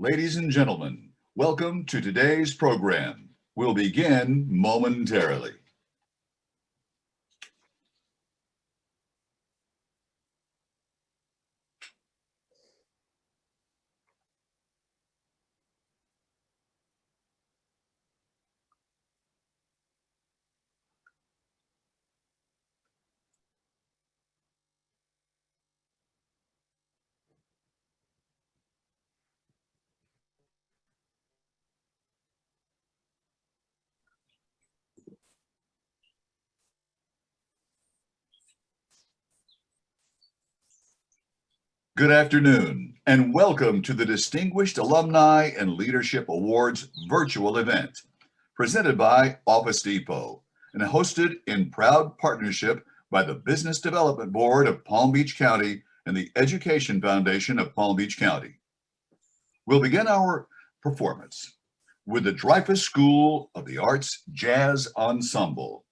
Ladies and gentlemen, welcome to today's program. We'll begin momentarily. Good afternoon, and welcome to the Distinguished Alumni and Leadership Awards virtual event, presented by Office Depot and hosted in proud partnership by the Business Development Board of Palm Beach County and the Education Foundation of Palm Beach County. We'll begin our performance with the Dreyfus School of the Arts Jazz Ensemble.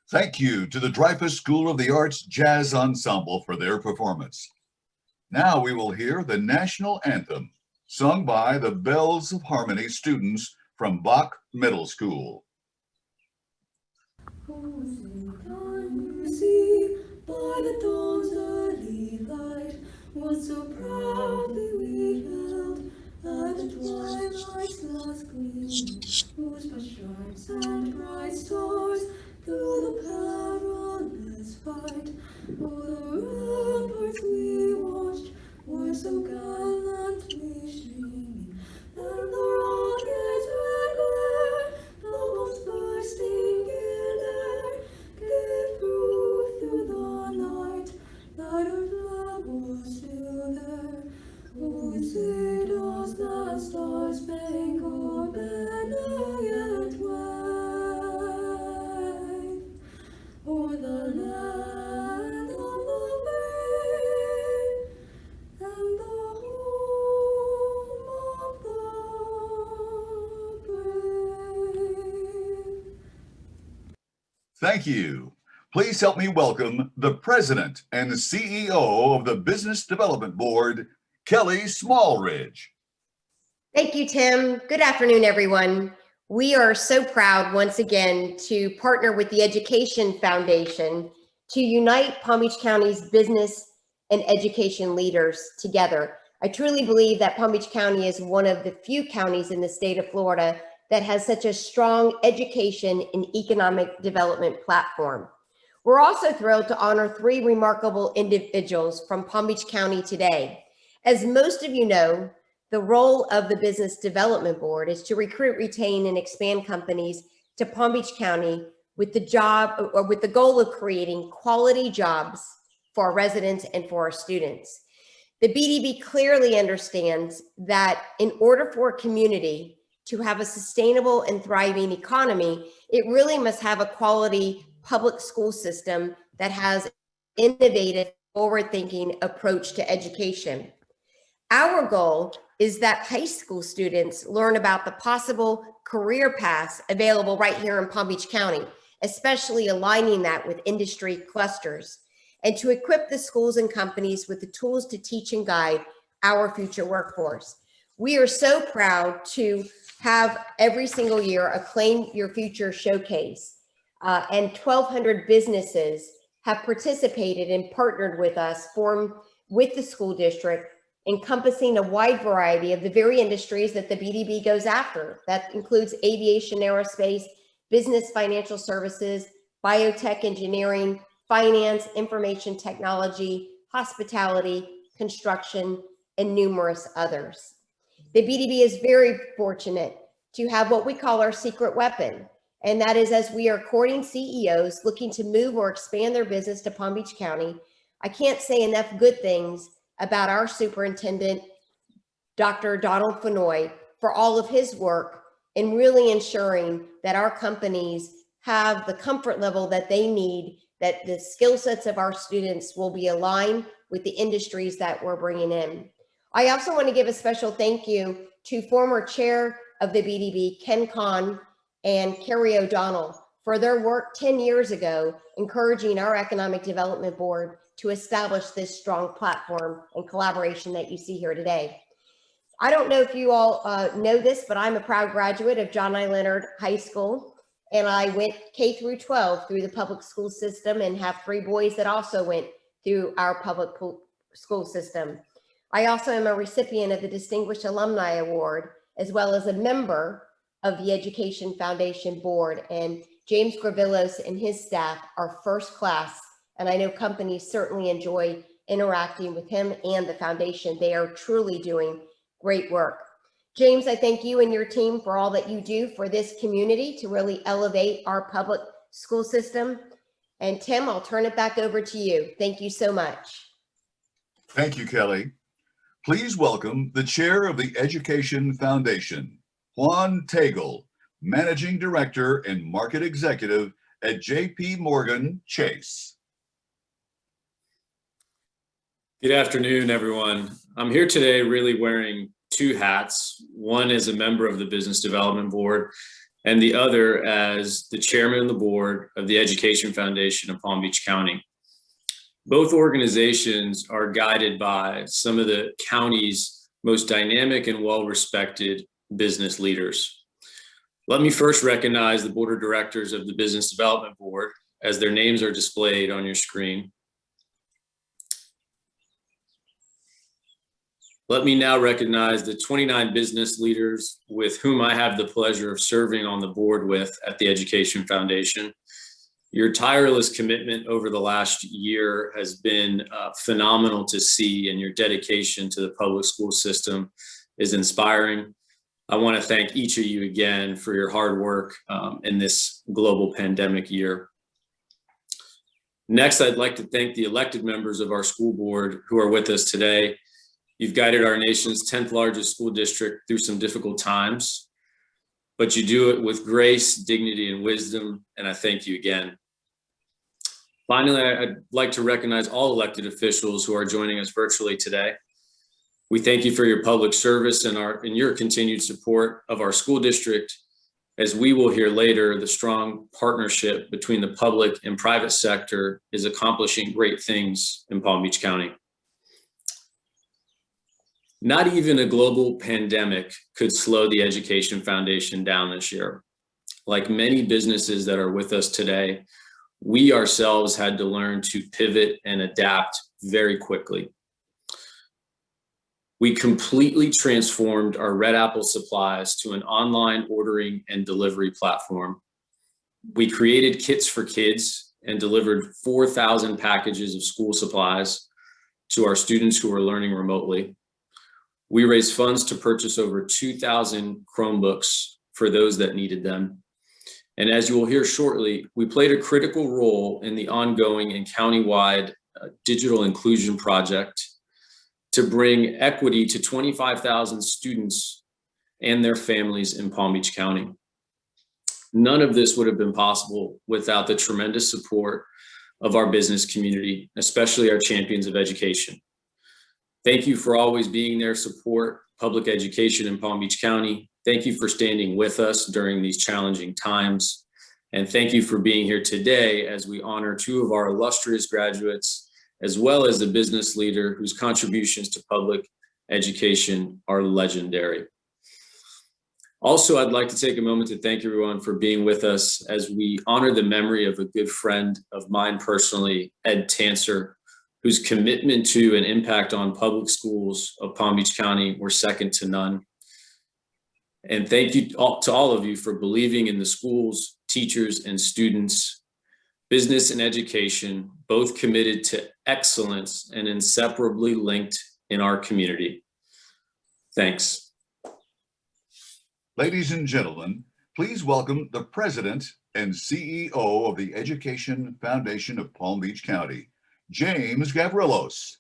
Thank you to the Dreyfus School of the Arts Jazz Ensemble for their performance. Now we will hear the national anthem, sung by the Bells of Harmony students from Bach Middle School. See by the dawn's early light, what so proudly we held at the twilight's last gleam, whose by stripes and bright stars through the perilous fight, oh, the ramparts we watched were so gallantly streaming, and the rocket's red glare, the most bursting in air, gave proof through the night that our flag was still there. Oh, say does that star-spangled banner yet wave o'er the land of the brave and the home of the brave? Thank you. Please help me welcome the President and CEO of the Business Development Board, Kelly Smallridge. Thank you, Tim. Good afternoon, everyone. We are so proud once again to partner with the Education Foundation to unite Palm Beach County's business and education leaders together. I truly believe that Palm Beach County is one of the few counties in the state of Florida that has such a strong education and economic development platform. We're also thrilled to honor 3 remarkable individuals from Palm Beach County today. As most of you know, the role of the Business Development Board is to recruit, retain, and expand companies to Palm Beach County with the goal of creating quality jobs for our residents and for our students. The BDB clearly understands that in order for a community to have a sustainable and thriving economy, it really must have a quality public school system that has innovative, forward-thinking approach to education. Our goal is that high school students learn about the possible career paths available right here in Palm Beach County, especially aligning that with industry clusters, and to equip the schools and companies with the tools to teach and guide our future workforce. We are so proud to have every single year a Claim Your Future showcase, and 1,200 businesses have participated and partnered with us, formed with the school district, encompassing a wide variety of the very industries that the BDB goes after. That includes aviation, aerospace, business, financial services, biotech, engineering, finance, information technology, hospitality, construction, and numerous others. The BDB is very fortunate to have what we call our secret weapon. And that is, as we are courting CEOs looking to move or expand their business to Palm Beach County, I can't say enough good things about our superintendent, Dr. Donald Fenoy, for all of his work in really ensuring that our companies have the comfort level that they need, that the skill sets of our students will be aligned with the industries that we're bringing in. I also want to give a special thank you to former chair of the BDB, Ken Kahn, and Carrie O'Donnell for their work 10 years ago, encouraging our Economic Development Board to establish this strong platform and collaboration that you see here today. I don't know if you all know this, but I'm a proud graduate of John I. Leonard High School, and I went K through 12 through the public school system and have 3 boys that also went through our public school system. I also am a recipient of the Distinguished Alumni Award, as well as a member of the Education Foundation Board, and James Gravillos and his staff are first class, and I know companies certainly enjoy interacting with him and the foundation. They are truly doing great work. James, I thank you and your team for all that you do for this community to really elevate our public school system. And Tim, I'll turn it back over to you. Thank you so much. Thank you, Kelly. Please welcome the chair of the Education Foundation, Juan Tagle, Managing Director and Market Executive at JP Morgan Chase. Good afternoon, everyone. I'm here today really wearing 2 hats. One as a member of the Business Development Board, and the other as the chairman of the board of the Education Foundation of Palm Beach County. Both organizations are guided by some of the county's most dynamic and well-respected business leaders. Let me first recognize the board of directors of the Business Development Board, as their names are displayed on your screen. Let me now recognize the 29 business leaders with whom I have the pleasure of serving on the board with at the Education Foundation. Your tireless commitment over the last year has been phenomenal to see, and your dedication to the public school system is inspiring. I want to thank each of you again for your hard work in this global pandemic year. Next, I'd like to thank the elected members of our school board who are with us today. You've guided our nation's 10th largest school district through some difficult times, but you do it with grace, dignity, and wisdom, and I thank you again. Finally, I'd like to recognize all elected officials who are joining us virtually today. We thank you for your public service and your continued support of our school district. As we will hear later, the strong partnership between the public and private sector is accomplishing great things in Palm Beach County. Not even a global pandemic could slow the Education Foundation down this year. Like many businesses that are with us today, we ourselves had to learn to pivot and adapt very quickly. We completely transformed our Red Apple supplies to an online ordering and delivery platform. We created Kits for Kids and delivered 4,000 packages of school supplies to our students who are learning remotely. We raised funds to purchase over 2,000 Chromebooks for those that needed them. And as you will hear shortly, we played a critical role in the ongoing and countywide digital inclusion project to bring equity to 25,000 students and their families in Palm Beach County. None of this would have been possible without the tremendous support of our business community, especially our champions of education. Thank you for always being there to support public education in Palm Beach County. Thank you for standing with us during these challenging times. And thank you for being here today as we honor two of our illustrious graduates, as well as a business leader whose contributions to public education are legendary. Also, I'd like to take a moment to thank everyone for being with us as we honor the memory of a good friend of mine personally, Ed Tanser, whose commitment to and impact on public schools of Palm Beach County were second to none. And thank you to all of you for believing in the schools, teachers, and students, business and education, both committed to excellence and inseparably linked in our community. Thanks. Ladies and gentlemen, please welcome the President and CEO of the Education Foundation of Palm Beach County, James Gavrilos.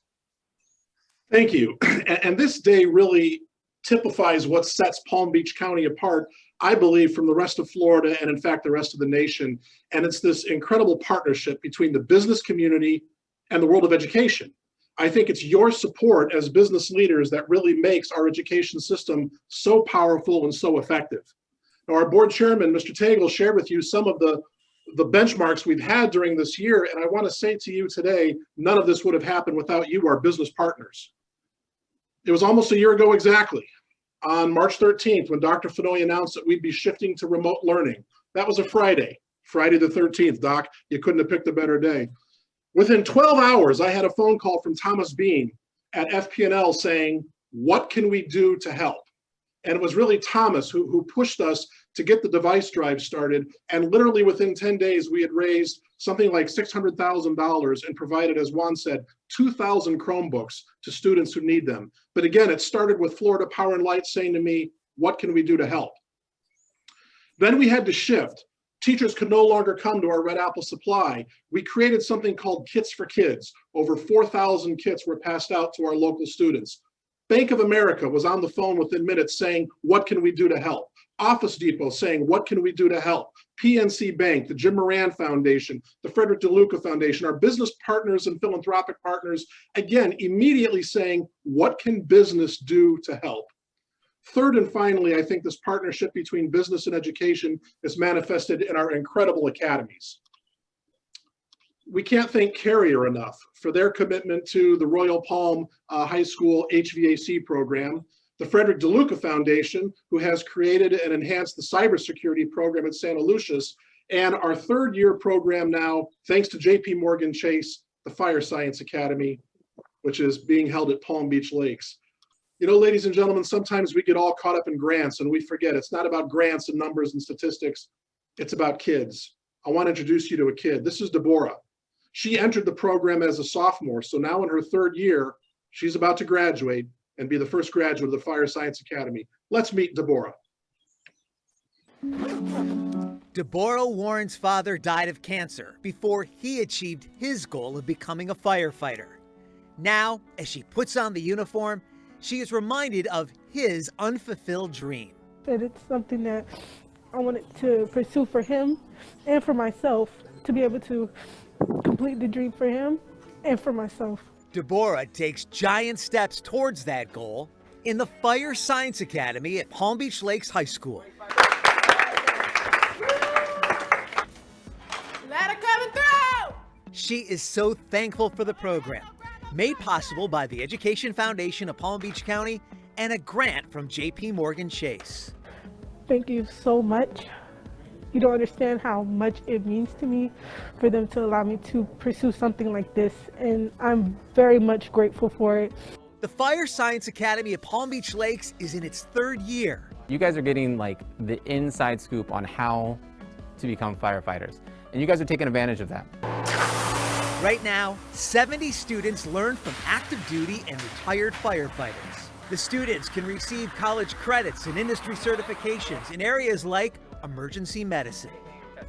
Thank you. And this day really typifies what sets Palm Beach County apart, I believe, from the rest of Florida and in fact the rest of the nation. And it's this incredible partnership between the business community and the world of education. I think it's your support as business leaders that really makes our education system so powerful and so effective. Now, our board chairman, Mr. Tagle, shared with you some of the benchmarks we've had during this year. And I want to say to you today, none of this would have happened without you, our business partners. It was almost a year ago exactly, on March 13th, when Dr. Fenoy announced that we'd be shifting to remote learning. That was a Friday the 13th, Doc. You couldn't have picked a better day. Within 12 hours, I had a phone call from Thomas Bean at FP&L saying, what can we do to help? And it was really Thomas who pushed us to get the device drive started. And literally within 10 days, we had raised something like $600,000 and provided, as Juan said, 2,000 Chromebooks to students who need them. But again, it started with Florida Power and Light saying to me, what can we do to help? Then we had to shift. Teachers could no longer come to our Red Apple Supply. We created something called Kits for Kids. Over 4,000 kits were passed out to our local students. Bank of America was on the phone within minutes saying, what can we do to help? Office Depot saying, what can we do to help? PNC Bank, the Jim Moran Foundation, the Frederick DeLuca Foundation, our business partners and philanthropic partners, again, immediately saying, what can business do to help? Third and finally, I think this partnership between business and education is manifested in our incredible academies. We can't thank Carrier enough for their commitment to the Royal Palm High School HVAC program, the Frederick DeLuca Foundation, who has created and enhanced the cybersecurity program at Santa Lucia's, and our third-year program now, thanks to JP Morgan Chase, the Fire Science Academy, which is being held at Palm Beach Lakes. You know, ladies and gentlemen, sometimes we get all caught up in grants and we forget it's not about grants and numbers and statistics. It's about kids. I want to introduce you to a kid. This is Deborah. She entered the program as a sophomore. So now in her third year, she's about to graduate and be the first graduate of the Fire Science Academy. Let's meet Deborah. Deborah Warren's father died of cancer before he achieved his goal of becoming a firefighter. Now, as she puts on the uniform, she is reminded of his unfulfilled dream. That it's something that I wanted to pursue for him and for myself, to be able to complete the dream for him and for myself. Deborah takes giant steps towards that goal in the Fire Science Academy at Palm Beach Lakes High School. Ladder coming through! She is so thankful for the program, made possible by the Education Foundation of Palm Beach County and a grant from JP Morgan Chase. Thank you so much. You don't understand how much it means to me for them to allow me to pursue something like this, and I'm very much grateful for it. The Fire Science Academy at Palm Beach Lakes is in its third year. You guys are getting like the inside scoop on how to become firefighters, and you guys are taking advantage of that. Right now, 70 students learn from active duty and retired firefighters. The students can receive college credits and industry certifications in areas like emergency medicine.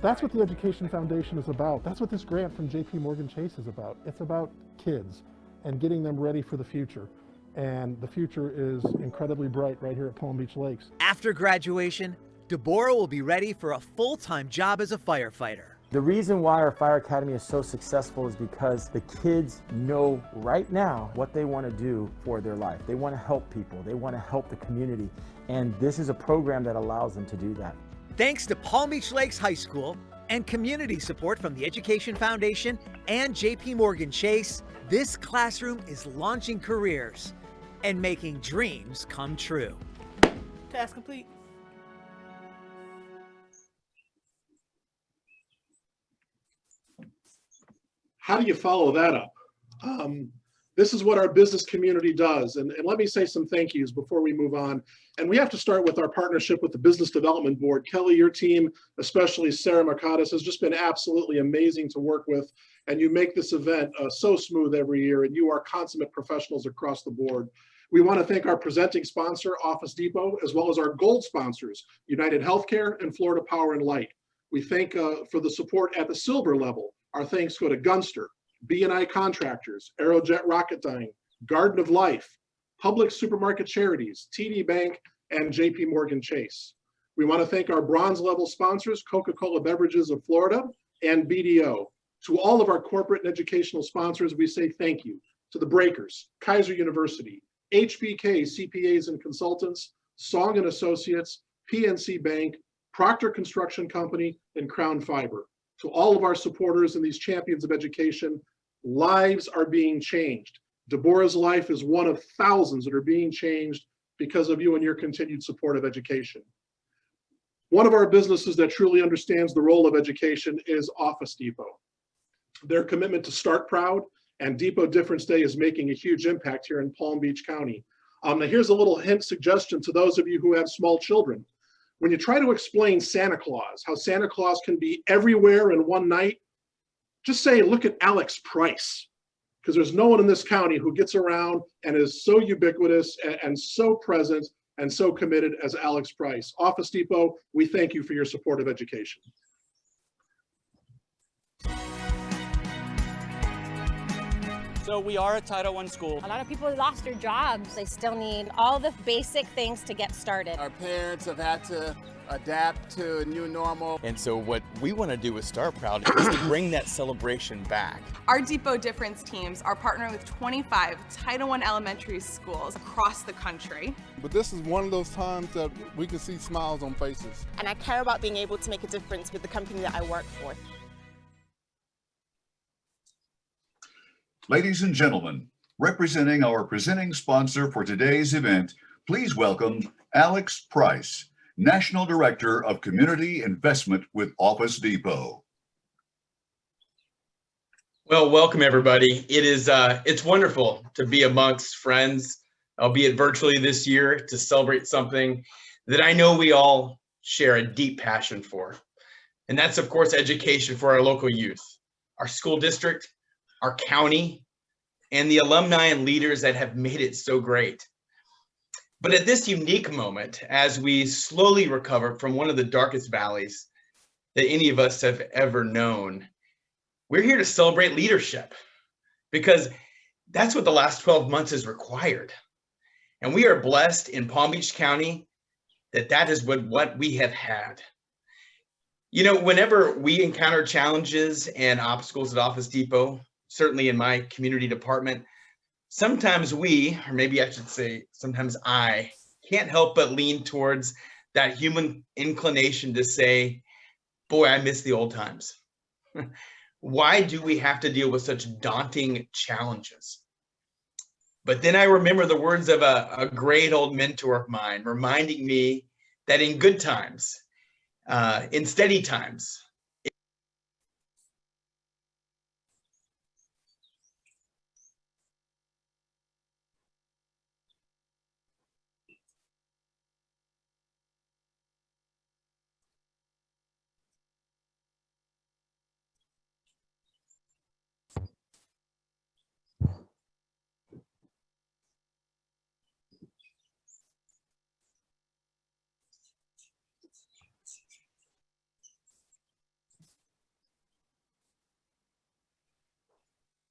That's what the Education Foundation is about. That's what this grant from JP Morgan Chase is about. It's about kids and getting them ready for the future. And the future is incredibly bright right here at Palm Beach Lakes. After graduation, Deborah will be ready for a full-time job as a firefighter. The reason why our fire academy is so successful is because the kids know right now what they want to do for their life. They want to help people. They want to help the community. And this is a program that allows them to do that. Thanks to Palm Beach Lakes High School and community support from the Education Foundation and JP Morgan Chase, this classroom is launching careers and making dreams come true. Task complete. How do you follow that up? This is what our business community does. And let me say some thank yous before we move on. And we have to start with our partnership with the Business Development Board. Kelly, your team, especially Sarah Makadas, has just been absolutely amazing to work with. And you make this event so smooth every year, and you are consummate professionals across the board. We want to thank our presenting sponsor, Office Depot, as well as our gold sponsors, United Healthcare and Florida Power and Light. We thank for the support at the silver level. Our thanks go to Gunster, B&I Contractors, Aerojet Rocketdyne, Garden of Life, Public Supermarket Charities, TD Bank, and JP Morgan Chase. We want to thank our bronze level sponsors, Coca-Cola Beverages of Florida and BDO. To all of our corporate and educational sponsors, we say thank you. To the Breakers, Kaiser University, HBK CPAs and Consultants, Song and Associates, PNC Bank, Proctor Construction Company, and Crown Fiber. To all of our supporters and these champions of education, lives are being changed. Deborah's life is one of thousands that are being changed because of you and your continued support of education. One of our businesses that truly understands the role of education is Office Depot. Their commitment to Start Proud and Depot Difference Day is making a huge impact here in Palm Beach County. Now here's a little hint suggestion to those of you who have small children. When you try to explain Santa Claus, how Santa Claus can be everywhere in one night, just say, look at Alex Price, because there's no one in this county who gets around and is so ubiquitous and so present and so committed as Alex Price. Office Depot, we thank you for your support of education. So we are a Title I school. A lot of people lost their jobs. They still need all the basic things to get started. Our parents have had to adapt to a new normal. And so what we want to do with Start Proud is to bring that celebration back. Our Depot Difference teams are partnering with 25 Title I elementary schools across the country. But this is one of those times that we can see smiles on faces. And I care about being able to make a difference with the company that I work for. Ladies and gentlemen, representing our presenting sponsor for today's event, please welcome Alex Price, National Director of Community Investment with Office Depot. Well, welcome everybody. It's wonderful to be amongst friends, albeit virtually this year, to celebrate something that I know we all share a deep passion for. And that's, of course, education for our local youth, our school district, our county, and the alumni and leaders that have made it so great. But at this unique moment, as we slowly recover from one of the darkest valleys that any of us have ever known, we're here to celebrate leadership, because that's what the last 12 months has required. And we are blessed in Palm Beach County that that is what we have had. You know, whenever we encounter challenges and obstacles at Office Depot, certainly in my community department, sometimes we, or maybe I should say, sometimes I, can't help but lean towards that human inclination to say, boy, I miss the old times. Why do we have to deal with such daunting challenges? But then I remember the words of a great old mentor of mine, reminding me that in good times, in steady times,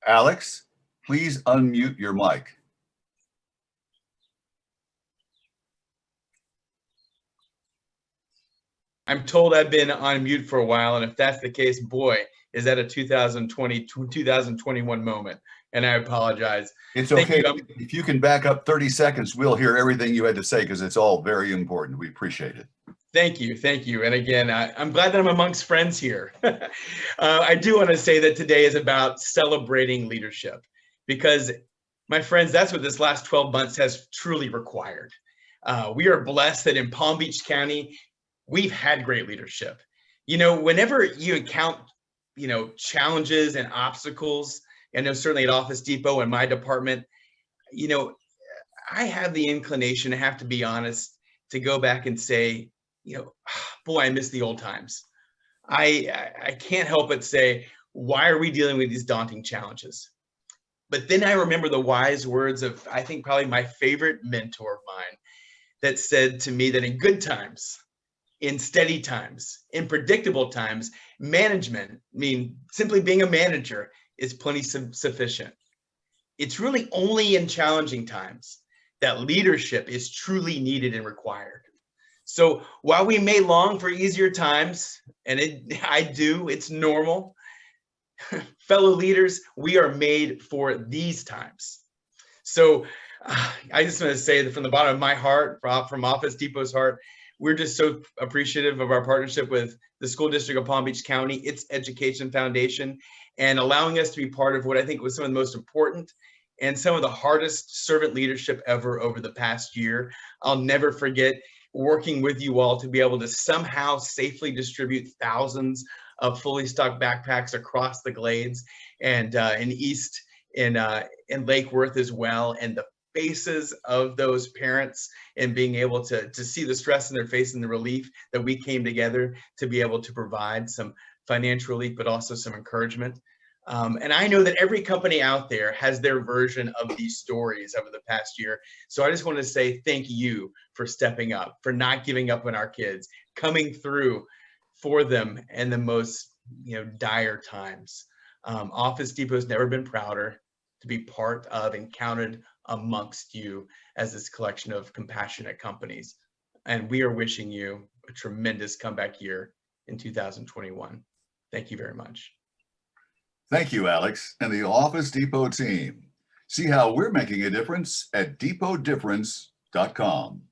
Alex, please unmute your mic. I'm told I've been on mute for a while, and if that's the case, boy, is that a 2021 moment, and I apologize. It's Thank okay. you. If you can back up 30 seconds, we'll hear everything you had to say because it's all very important. We appreciate it. Thank you. Thank you. And again, I'm glad that I'm amongst friends here. I do want to say that today is about celebrating leadership because, my friends, that's what this last 12 months has truly required. We are blessed that in Palm Beach County, we've had great leadership. You know, whenever you encounter, challenges and obstacles, I know certainly at Office Depot and my department, I have the inclination, I have to be honest, to go back and say, boy, I miss the old times. I can't help but say, why are we dealing with these daunting challenges? But then I remember the wise words of, I think, probably my favorite mentor of mine that said to me that in good times, in steady times, in predictable times, management, simply being a manager, is plenty sufficient. It's really only in challenging times that leadership is truly needed and required. So while we may long for easier times, and I do, it's normal, fellow leaders, we are made for these times. So I just want to say that from the bottom of my heart, from Office Depot's heart, we're just so appreciative of our partnership with the School District of Palm Beach County, its Education Foundation, and allowing us to be part of what I think was some of the most important and some of the hardest servant leadership ever over the past year. I'll never forget working with you all to be able to somehow safely distribute thousands of fully stocked backpacks across the Glades and in Lake Worth as well, and the faces of those parents and being able to see the stress in their face and the relief that we came together to be able to provide some financial relief, but also some encouragement. And I know that every company out there has their version of these stories over the past year. So I just want to say thank you for stepping up, for not giving up on our kids, coming through for them in the most dire times. Office Depot's never been prouder to be part of and counted amongst you as this collection of compassionate companies. And we are wishing you a tremendous comeback year in 2021. Thank you very much. Thank you, Alex, and the Office Depot team. See how we're making a difference at depotdifference.com.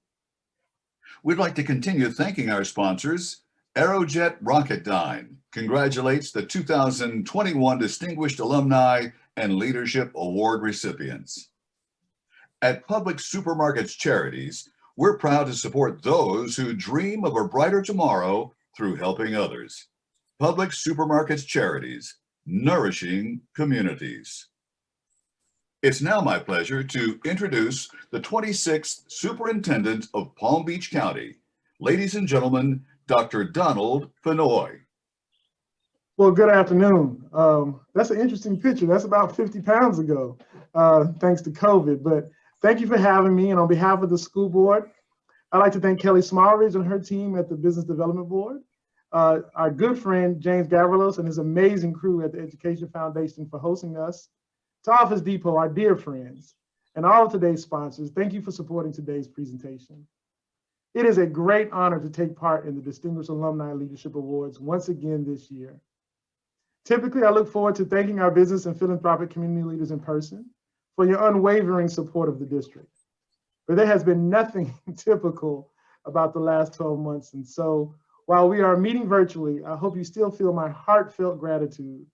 We'd like to continue thanking our sponsors. Aerojet Rocketdyne congratulates the 2021 Distinguished Alumni and Leadership Award recipients. At Publix Supermarkets Charities, we're proud to support those who dream of a brighter tomorrow through helping others. Publix Supermarkets Charities, nourishing communities. It's now my pleasure to introduce the 26th Superintendent of Palm Beach County. Ladies and gentlemen, Dr. Donald Fenoy. Well, good afternoon. That's an interesting picture. That's about 50 pounds ago, thanks to COVID. But thank you for having me. And on behalf of the school board, I'd like to thank Kelly Smallridge and her team at the Business Development Board, our good friend James Gavrilos and his amazing crew at the Education Foundation for hosting us, to Office Depot, our dear friends, and all of today's sponsors. Thank you for supporting today's presentation. It is a great honor to take part in the Distinguished Alumni Leadership Awards once again this year. Typically, I look forward to thanking our business and philanthropic community leaders in person for your unwavering support of the district. But there has been nothing typical about the last 12 months. And so while we are meeting virtually, I hope you still feel my heartfelt gratitude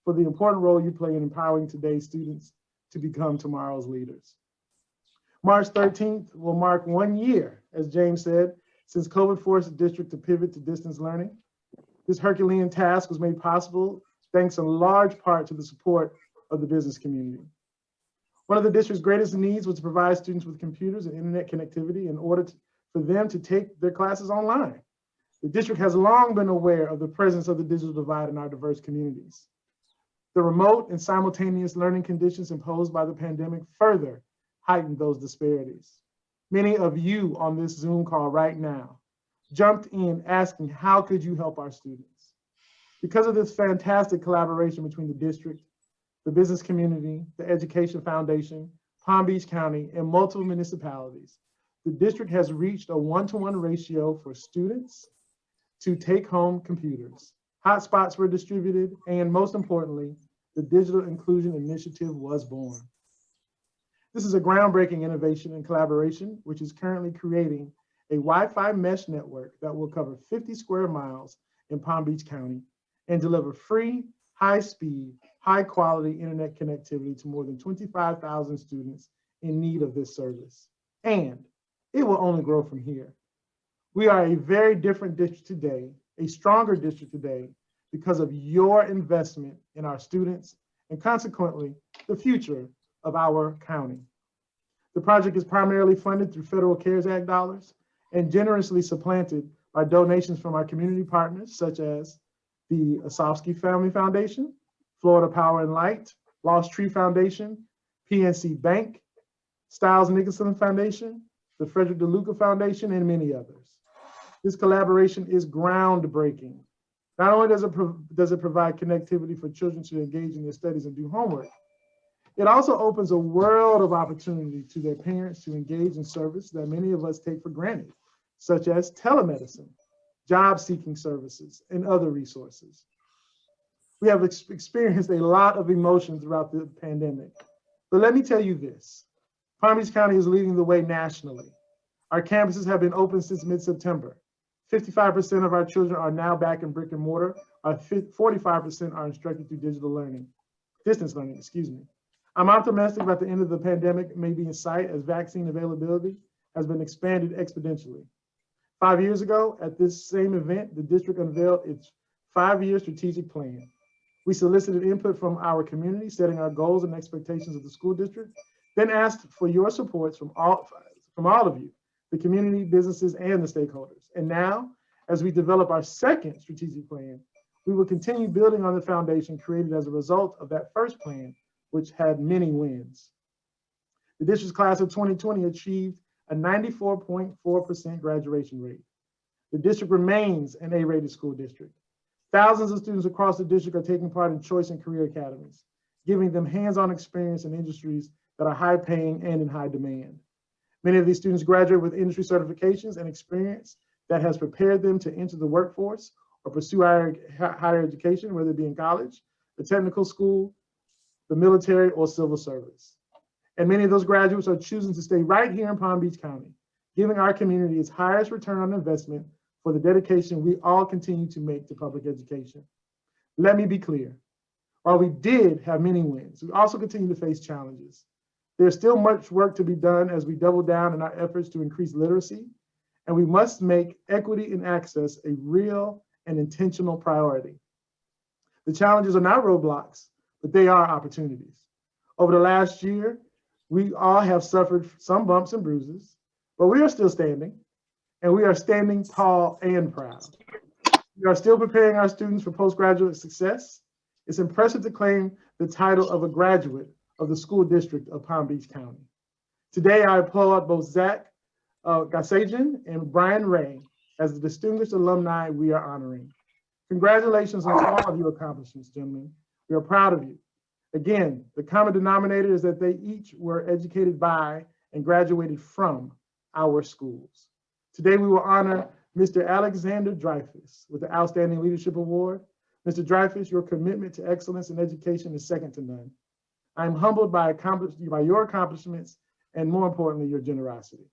for the important role you play in empowering today's students to become tomorrow's leaders. March 13th will mark 1 year, as James said, since COVID forced the district to pivot to distance learning. This Herculean task was made possible thanks in large part to the support of the business community. One of the district's greatest needs was to provide students with computers and internet connectivity in order for them to take their classes online. The district has long been aware of the presence of the digital divide in our diverse communities. The remote and simultaneous learning conditions imposed by the pandemic further heightened those disparities. Many of you on this Zoom call right now jumped in asking, how could you help our students? Because of this fantastic collaboration between the district, the business community, the Education Foundation, Palm Beach County, and multiple municipalities, the district has reached a 1-to-1 ratio for students to take-home computers. Hotspots were distributed, and most importantly, the Digital Inclusion Initiative was born. This is a groundbreaking innovation and collaboration, which is currently creating a Wi-Fi mesh network that will cover 50 square miles in Palm Beach County and deliver free, high-speed, high-quality internet connectivity to more than 25,000 students in need of this service. And it will only grow from here. We are a very different district today, a stronger district today, because of your investment in our students and consequently the future of our county. The project is primarily funded through Federal CARES Act dollars and generously supplanted by donations from our community partners, such as the Osofsky Family Foundation, Florida Power and Light, Lost Tree Foundation, PNC Bank, Stiles Nicholson Foundation, the Frederick DeLuca Foundation, and many others. This collaboration is groundbreaking. Not only does it provide connectivity for children to engage in their studies and do homework, it also opens a world of opportunity to their parents to engage in service that many of us take for granted, such as telemedicine, job-seeking services, and other resources. We have experienced a lot of emotion throughout the pandemic, but let me tell you this, Palm Beach County is leading the way nationally. Our campuses have been open since mid-September. 55% of our children are now back in brick and mortar. 45% are instructed through distance learning, excuse me. I'm optimistic about the end of the pandemic may be in sight as vaccine availability has been expanded exponentially. 5 years ago, at this same event, the district unveiled its 5-year strategic plan. We solicited input from our community, setting our goals and expectations of the school district, then asked for your support from all of you, the community, businesses, and the stakeholders. And now, as we develop our second strategic plan, we will continue building on the foundation created as a result of that first plan, which had many wins. The district's class of 2020 achieved a 94.4% graduation rate. The district remains an A-rated school district. Thousands of students across the district are taking part in choice and career academies, giving them hands-on experience in industries that are high-paying and in high demand. Many of these students graduate with industry certifications and experience that has prepared them to enter the workforce or pursue higher education, whether it be in college, the technical school, the military, or civil service. And many of those graduates are choosing to stay right here in Palm Beach County, giving our community its highest return on investment for the dedication we all continue to make to public education. Let me be clear. While we did have many wins, we also continue to face challenges. There's still much work to be done as we double down in our efforts to increase literacy, and we must make equity and access a real and intentional priority. The challenges are not roadblocks, but they are opportunities. Over the last year, we all have suffered some bumps and bruises, but we are still standing, and we are standing tall and proud. We are still preparing our students for postgraduate success. It's impressive to claim the title of a graduate of the school district of Palm Beach County. Today, I applaud both Zach Gasajian and Brian Ray as the distinguished alumni we are honoring. Congratulations on all of your accomplishments, gentlemen. We are proud of you. Again, the common denominator is that they each were educated by and graduated from our schools. Today, we will honor Mr. Alexander Dreyfus with the Outstanding Leadership Award. Mr. Dreyfus, your commitment to excellence in education is second to none. I am humbled by your accomplishments and, more importantly, your generosity.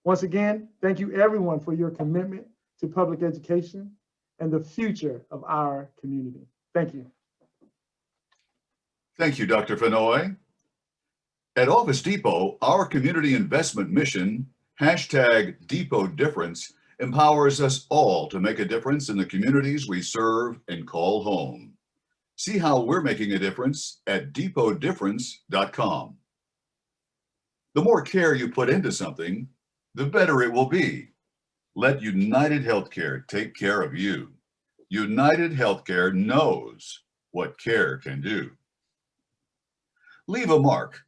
Once again, thank you everyone for your commitment to public education and the future of our community. Thank you. Thank you, Dr. Fenoy. At Office Depot, our community investment mission, #DepotDifference, empowers us all to make a difference in the communities we serve and call home. See how we're making a difference at depotdifference.com. The more care you put into something, the better it will be. Let United Healthcare take care of you. United Healthcare knows what care can do. Leave a mark.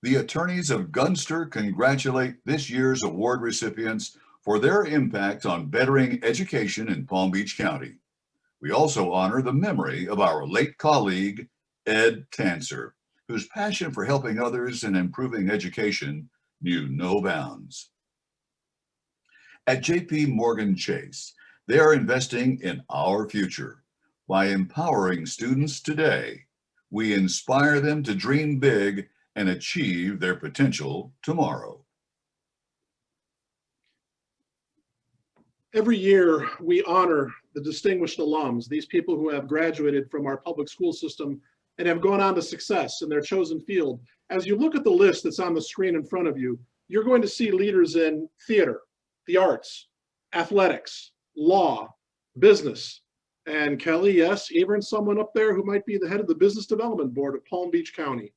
The attorneys of Gunster congratulate this year's award recipients for their impact on bettering education in Palm Beach County. We also honor the memory of our late colleague, Ed Tanser, whose passion for helping others and improving education knew no bounds. At JP Morgan Chase, they are investing in our future. By empowering students today, we inspire them to dream big and achieve their potential tomorrow. Every year, we honor the distinguished alums, these people who have graduated from our public school system and have gone on to success in their chosen field. As you look at the list that's on the screen in front of you, you're going to see leaders in theater, the arts, athletics, law, business, and Kelly, yes, even someone up there who might be the head of the Business Development Board of Palm Beach County.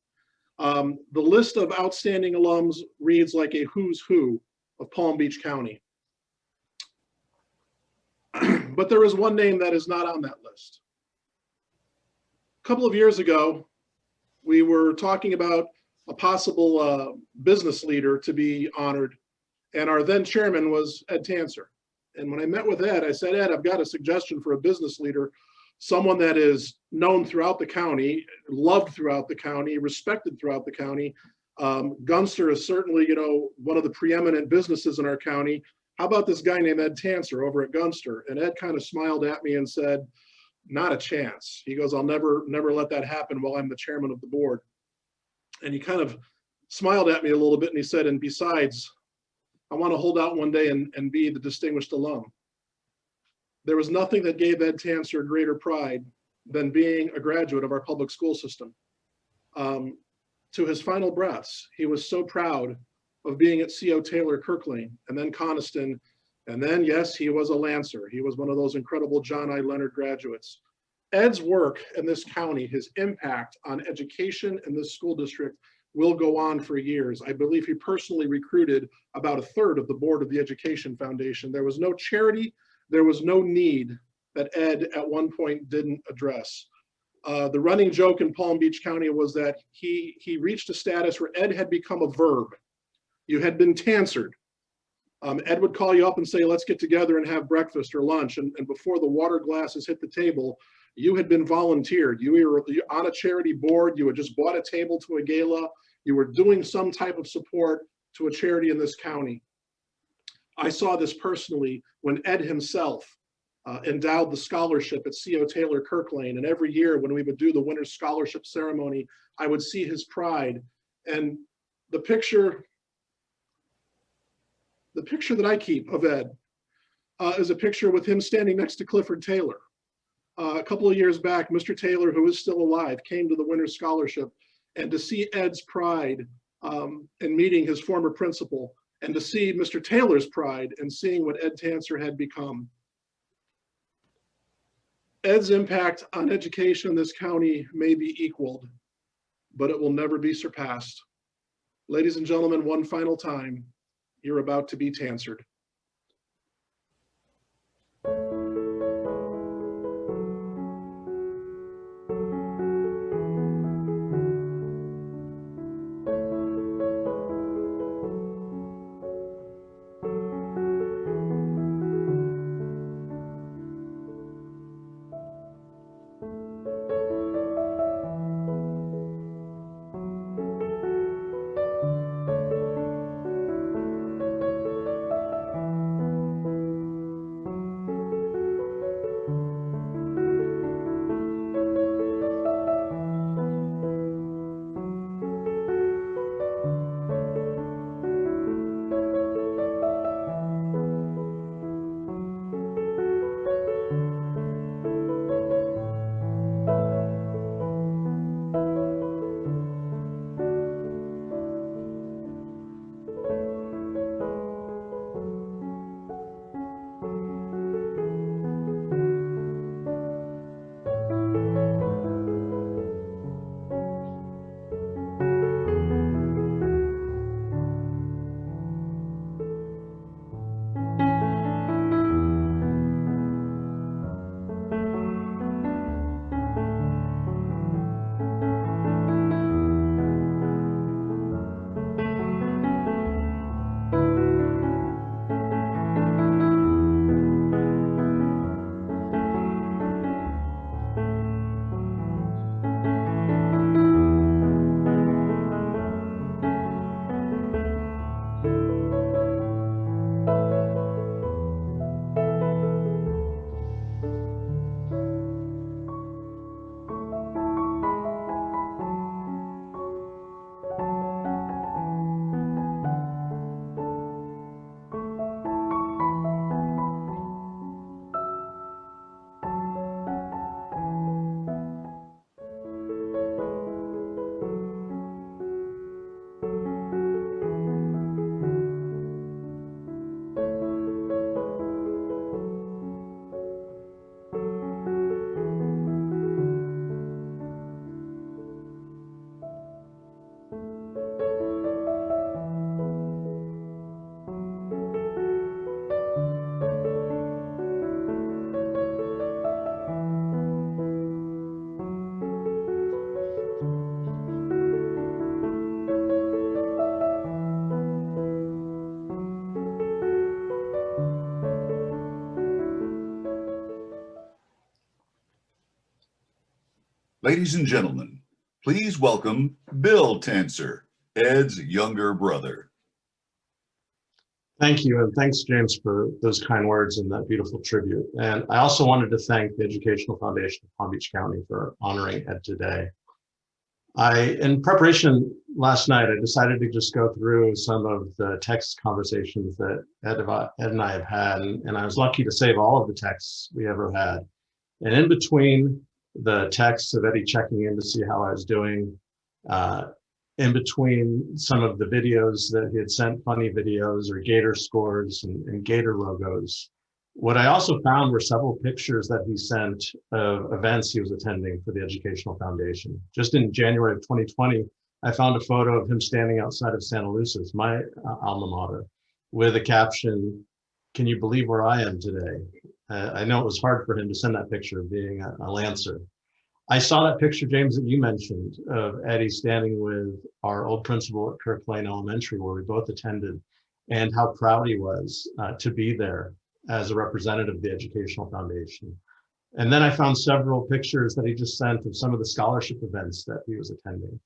The list of outstanding alums reads like a who's who of Palm Beach County. But there is one name that is not on that list. A couple of years ago, we were talking about a possible business leader to be honored, and our then chairman was Ed Tanser. And when I met with Ed, I said, Ed, I've got a suggestion for a business leader, someone that is known throughout the county, loved throughout the county, respected throughout the county. Gunster is certainly, one of the preeminent businesses in our county. How about this guy named Ed Tanser over at Gunster? And Ed kind of smiled at me and said, not a chance. He goes, I'll never let that happen while I'm the chairman of the board. And he kind of smiled at me a little bit and he said, and besides, I want to hold out one day and be the distinguished alum. There was nothing that gave Ed Tanser greater pride than being a graduate of our public school system. To his final breaths, he was so proud of being at C.O. Taylor Kirkland and then Coniston. And then, yes, he was a Lancer. He was one of those incredible John I. Leonard graduates. Ed's work in this county, his impact on education in this school district will go on for years. I believe he personally recruited about a third of the board of the Education Foundation. There was no charity, there was no need that Ed at one point didn't address. The running joke in Palm Beach County was that he reached a status where Ed had become a verb. You had been Tansered. Ed would call you up and say, let's get together and have breakfast or lunch. And before the water glasses hit the table, you had been volunteered. You were on a charity board. You had just bought a table to a gala. You were doing some type of support to a charity in this county. I saw this personally when Ed himself endowed the scholarship at C.O. Taylor Kirkland. And every year when we would do the winner's scholarship ceremony, I would see his pride. And the picture that I keep of Ed is a picture with him standing next to Clifford Taylor. A couple of years back, Mr. Taylor, who is still alive, came to the winner's scholarship, and to see Ed's pride in meeting his former principal, and to see Mr. Taylor's pride in seeing what Ed Tanser had become. Ed's impact on education in this county may be equaled, but it will never be surpassed. Ladies and gentlemen, one final time, you're about to be Tansered. Ladies and gentlemen, please welcome Bill Tancer, Ed's younger brother. Thank you, and thanks, James, for those kind words and that beautiful tribute. And I also wanted to thank the Educational Foundation of Palm Beach County for honoring Ed today. In preparation last night, I decided to just go through some of the text conversations that Ed and I have had, and I was lucky to save all of the texts we ever had. And in between the texts of Eddie checking in to see how I was doing, in between some of the videos that he had sent, funny videos or Gator scores and Gator logos, what I also found were several pictures that he sent of events he was attending for the Educational Foundation. Just in January of 2020, I found a photo of him standing outside of Santa Lucis, my alma mater, with a caption, "Can you believe where I am today?" I know it was hard for him to send that picture being a Lancer. I saw that picture, James, that you mentioned of Eddie standing with our old principal at Kirk Lane Elementary, where we both attended, and how proud he was to be there as a representative of the Educational Foundation. And then I found several pictures that he just sent of some of the scholarship events that he was attending.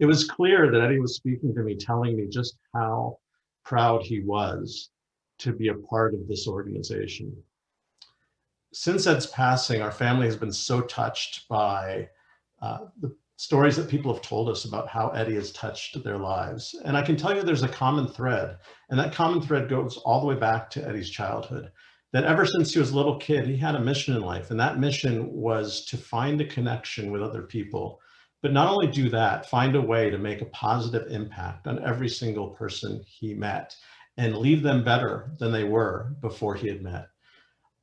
It was clear that Eddie was speaking to me, telling me just how proud he was to be a part of this organization. Since Ed's passing, our family has been so touched by the stories that people have told us about how Eddie has touched their lives. And I can tell you there's a common thread, and that common thread goes all the way back to Eddie's childhood, that ever since he was a little kid, he had a mission in life, and that mission was to find a connection with other people. But not only do that, find a way to make a positive impact on every single person he met and leave them better than they were before he had met.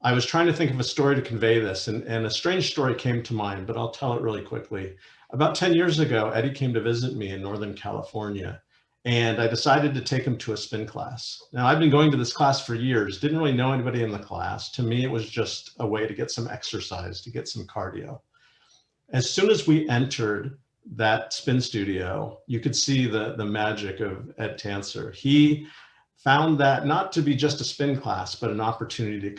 I was trying to think of a story to convey this, and a strange story came to mind, but I'll tell it really quickly. About 10 years ago, Eddie came to visit me in Northern California, and I decided to take him to a spin class. Now, I've been going to this class for years, didn't really know anybody in the class. To me, it was just a way to get some exercise, to get some cardio. As soon as we entered that spin studio, you could see the magic of Ed Tancer. He found that not to be just a spin class, but an opportunity to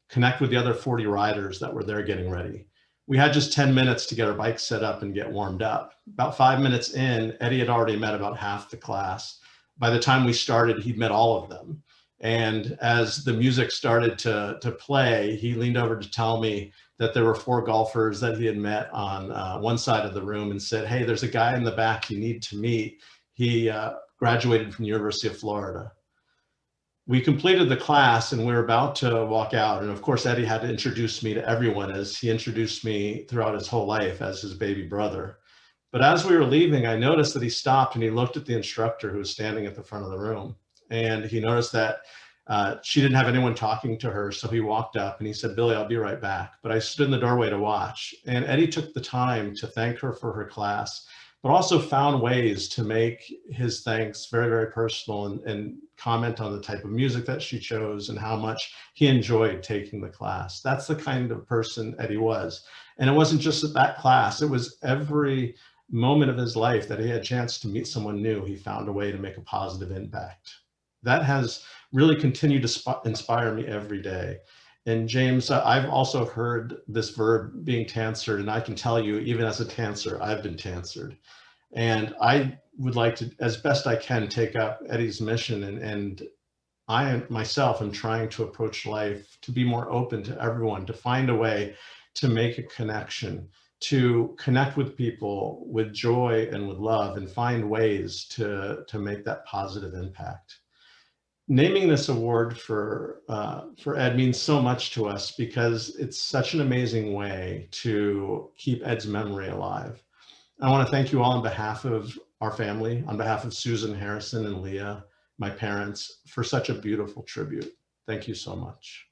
connect with the other 40 riders that were there getting ready. We had just 10 minutes to get our bikes set up and get warmed up. About 5 minutes in, Eddie had already met about half the class. By the time we started, he'd met all of them. And as the music started to play, he leaned over to tell me that there were 4 golfers that he had met on one side of the room and said, "Hey, there's a guy in the back you need to meet. He graduated from the University of Florida." We completed the class and we were about to walk out. And of course, Eddie had to introduce me to everyone, as he introduced me throughout his whole life as his baby brother. But as we were leaving, I noticed that he stopped and he looked at the instructor who was standing at the front of the room. And he noticed that she didn't have anyone talking to her. So he walked up and he said, "Billy, I'll be right back." But I stood in the doorway to watch. And Eddie took the time to thank her for her class, but also found ways to make his thanks very, very personal and comment on the type of music that she chose and how much he enjoyed taking the class. That's the kind of person Eddie was. And it wasn't just at that class, it was every moment of his life that he had a chance to meet someone new, he found a way to make a positive impact. That has really continued to inspire me every day. And James, I've also heard this verb being tancered, and I can tell you, even as a tancer, I've been tancered. And I would like to, as best I can, take up Eddie's mission, and I myself am trying to approach life to be more open to everyone, to find a way to make a connection, to connect with people with joy and with love, and find ways to make that positive impact. Naming this award for Ed means so much to us because it's such an amazing way to keep Ed's memory alive. I want to thank you all on behalf of our family, on behalf of Susan Harrison and Leah, my parents, for such a beautiful tribute. Thank you so much.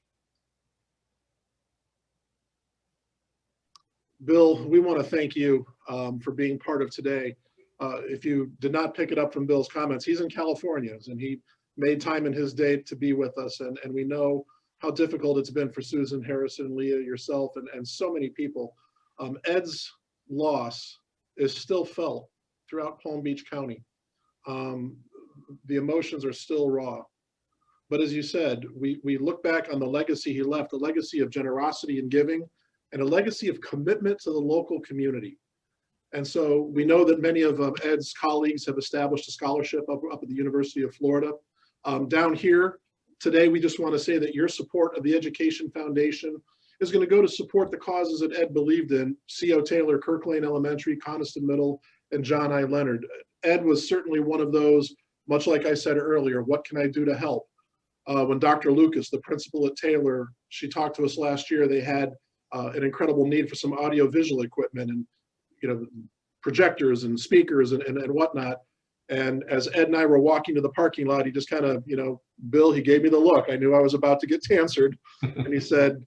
Bill, we want to thank you for being part of today. If you did not pick it up from Bill's comments, he's in California, and he made time in his day to be with us. And we know how difficult it's been for Susan Harrison, Leah, yourself, and so many people. Ed's loss is still felt throughout Palm Beach County. The emotions are still raw. But as you said, we look back on the legacy he left, a legacy of generosity and giving, and a legacy of commitment to the local community. And so we know that many of Ed's colleagues have established a scholarship up at the University of Florida. Down here today, we just want to say that your support of the Education Foundation is going to go to support the causes that Ed believed in: C.O. Taylor, Kirk Lane Elementary, Coniston Middle, and John I. Leonard. Ed was certainly one of those, much like I said earlier, what can I do to help? When Dr. Lucas, the principal at Taylor, she talked to us last year, they had an incredible need for some audio-visual equipment and projectors and speakers and whatnot. And as Ed and I were walking to the parking lot, he just kind of, Bill, he gave me the look. I knew I was about to get answered. And he said,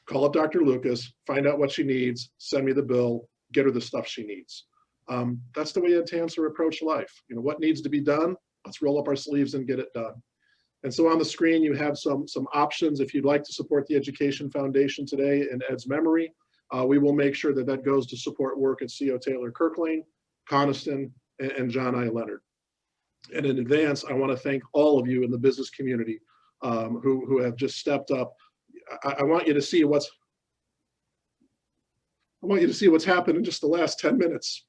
call up Dr. Lucas, find out what she needs, send me the bill, get her the stuff she needs. That's the way Ed Tanser approached life. What needs to be done? Let's roll up our sleeves and get it done. And so on the screen, you have some options. If you'd like to support the Education Foundation today in Ed's memory, we will make sure that that goes to support work at C.O. Taylor, Kirk Lane, Coniston, and John I. Leonard. And in advance, I want to thank all of you in the business community who have just stepped up. I want you to see what's happened in just the last 10 minutes.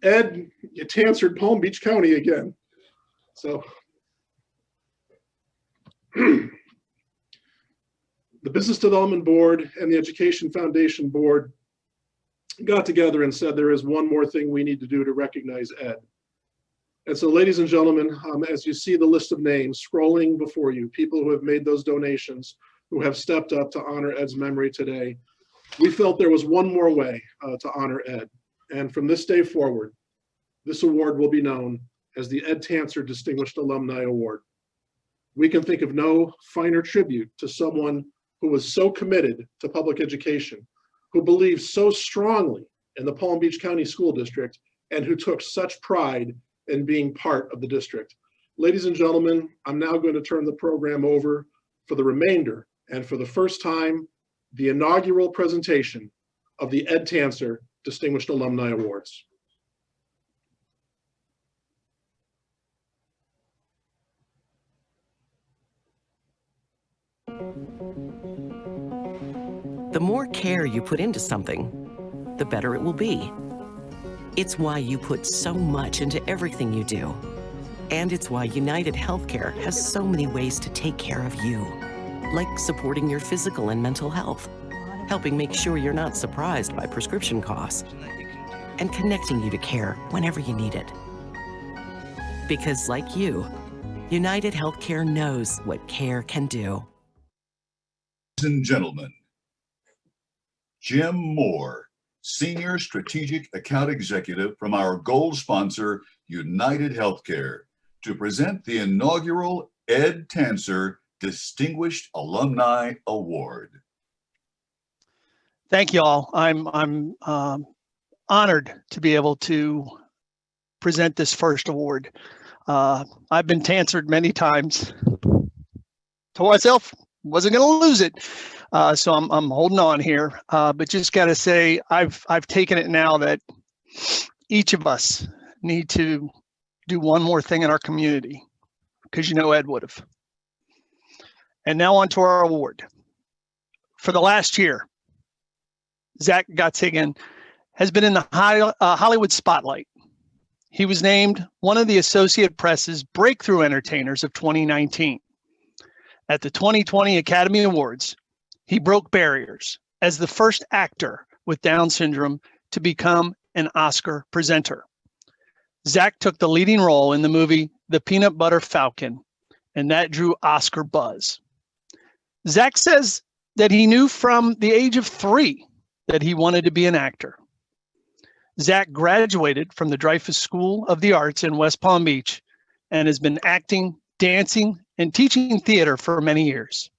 Ed, you Tansered Palm Beach County again. So the Business Development Board and the Education Foundation Board got together and said there is one more thing we need to do to recognize Ed. And so, ladies and gentlemen, as you see the list of names scrolling before you, people who have made those donations, who have stepped up to honor Ed's memory today, we felt there was one more way to honor Ed. And from this day forward, this award will be known as the Ed Tanser Distinguished Alumni Award. We can think of no finer tribute to someone who was so committed to public education, who believed so strongly in the Palm Beach County School District, and who took such pride in being part of the district. Ladies and gentlemen, I'm now going to turn the program over for the remainder, and for the first time, the inaugural presentation of the Ed Tanser Distinguished Alumni Awards. The more care you put into something, the better it will be. It's why you put so much into everything you do. And it's why United Healthcare has so many ways to take care of you, like supporting your physical and mental health, helping make sure you're not surprised by prescription costs, and connecting you to care whenever you need it. Because like you, United Healthcare knows what care can do. Ladies and gentlemen, Jim Moore, Senior Strategic Account Executive from our gold sponsor, United Healthcare, to present the inaugural Ed Tanser Distinguished Alumni Award. Thank you all. I'm honored to be able to present this first award. I've been Tansered many times. Told myself wasn't going to lose it, so I'm holding on here. But just got to say, I've taken it now that each of us need to do one more thing in our community, because Ed would have. And now on to our award. For the last year, Zach Gottsagen has been in the Hollywood spotlight. He was named one of the Associated Press's Breakthrough Entertainers of 2019. At the 2020 Academy Awards, he broke barriers as the first actor with Down syndrome to become an Oscar presenter. Zach took the leading role in the movie The Peanut Butter Falcon, and that drew Oscar buzz. Zach says that he knew from the age of 3 that he wanted to be an actor. Zach graduated from the Dreyfus School of the Arts in West Palm Beach and has been acting, dancing, and teaching theater for many years.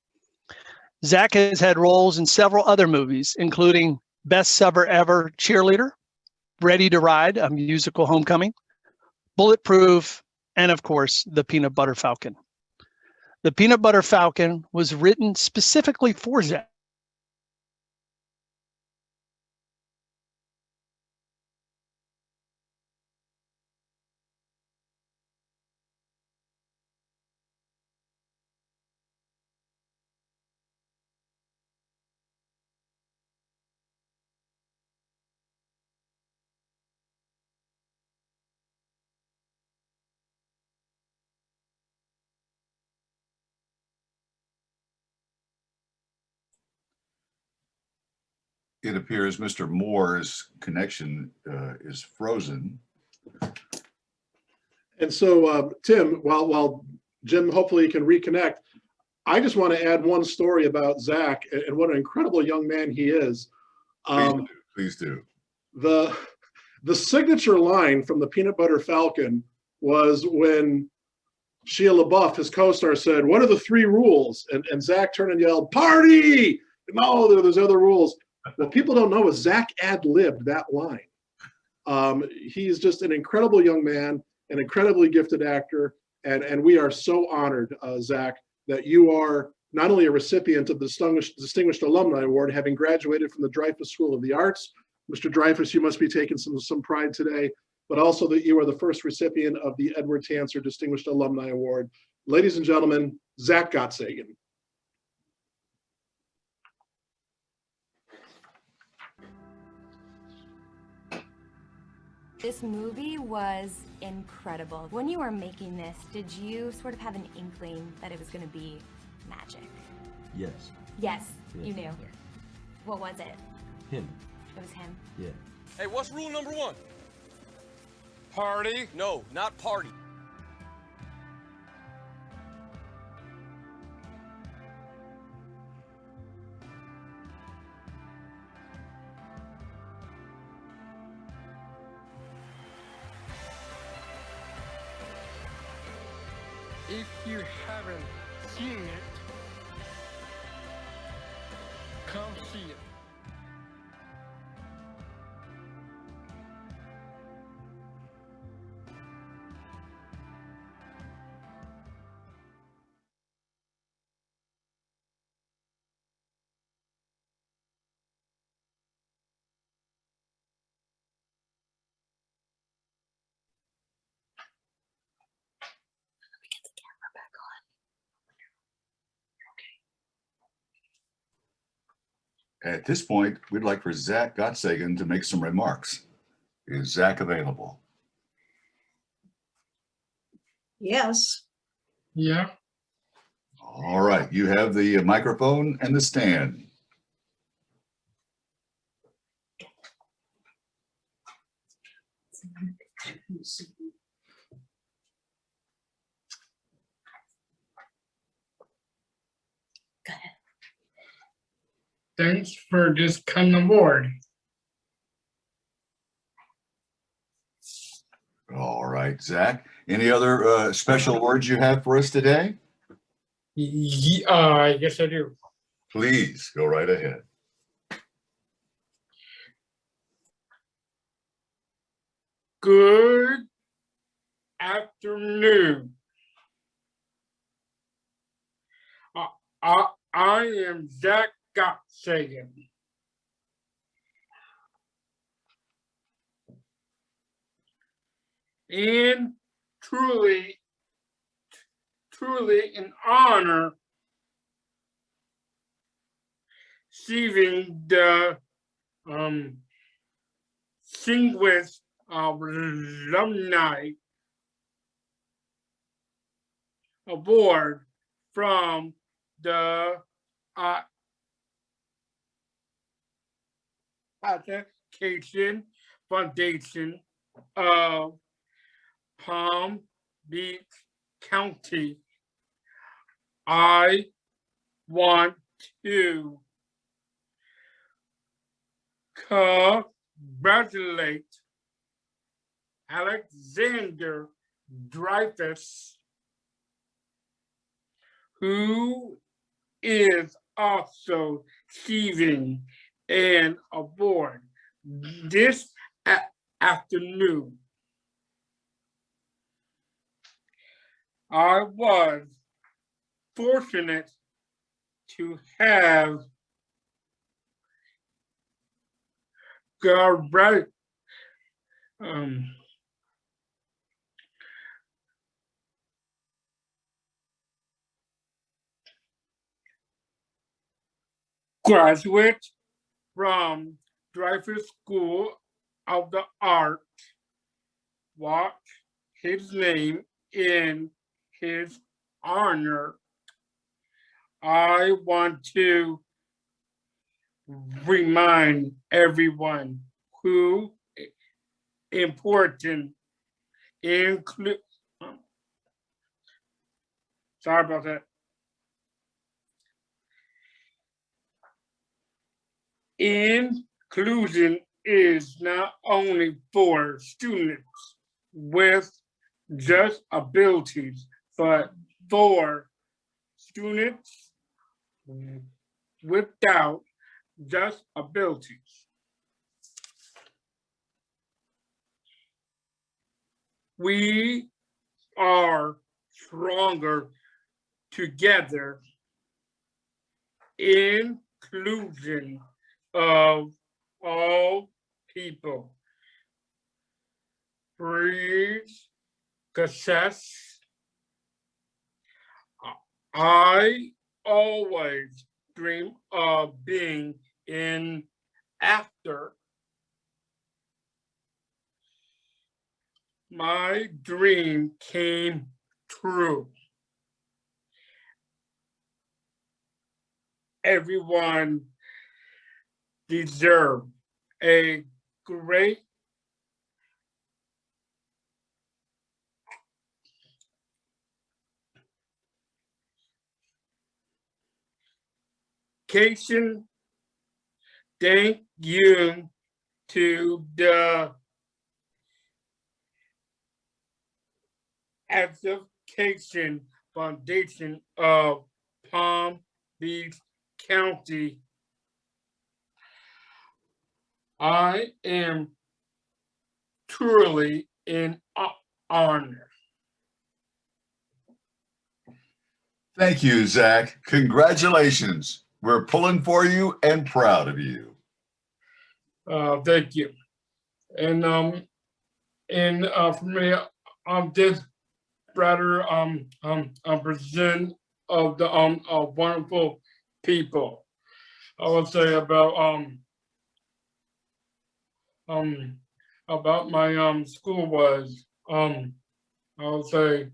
Zach has had roles in several other movies, including Best Summer Ever Cheerleader, Ready to Ride, a musical homecoming, Bulletproof, and of course, The Peanut Butter Falcon. The Peanut Butter Falcon was written specifically for Zach. It appears Mr. Moore's connection is frozen. And so, Tim, while Jim hopefully can reconnect, I just want to add one story about Zach and what an incredible young man he is. Please do. The signature line from the Peanut Butter Falcon was when Shia LaBeouf, his co-star, said, "What are the 3 rules?" And Zach turned and yelled, "Party!" No, there's other rules. What people don't know is Zach ad-libbed that line. He's just an incredible young man, an incredibly gifted actor, and we are so honored, Zach, that you are not only a recipient of the Distinguished Alumni Award, having graduated from the Dreyfus School of the Arts. Mr. Dreyfus, you must be taking some pride today, but also that you are the first recipient of the Edward Tanser Distinguished Alumni Award. Ladies and gentlemen, Zach Gottsagen. This movie was incredible. When you were making this, did you sort of have an inkling that it was going to be magic? Yes. Yes, Yes. you knew. What was it? Him. It was him. Yeah. Hey, what's rule number 1? Party? No, not party. If you haven't seen it, come see it. At this point, we'd like for Zach Gottsagen to make some remarks. Is Zach available? Yes. Yeah. All right, you have the microphone and the stand. Thanks for this kind award. All right, Zach, any other special words you have for us today? Yes, I do. Please go right ahead. Good afternoon. I am Zach Gottsagen. And truly an honor receiving the Distinguished Alumni Award from the Education Foundation of Palm Beach County. I want to congratulate Alexander Dreyfus, who is also receiving an award this afternoon. I was fortunate to have graduate from Dreyfus School of the Arts, walk his name in his honor. I want to remind everyone who important include. Sorry about that. Inclusion is not only for students with disabilities, but for students without disabilities. We are stronger together. Inclusion of all people breeds success. I always dream of being an actor. My dream came true. Everyone deserves a great education. Thank you to the Education Foundation of Palm Beach County. I am truly in honor. Thank you, Zach. Congratulations. We're pulling for you and proud of you. Thank you. And for me, this rather present of the wonderful people. I would say about my school was I would say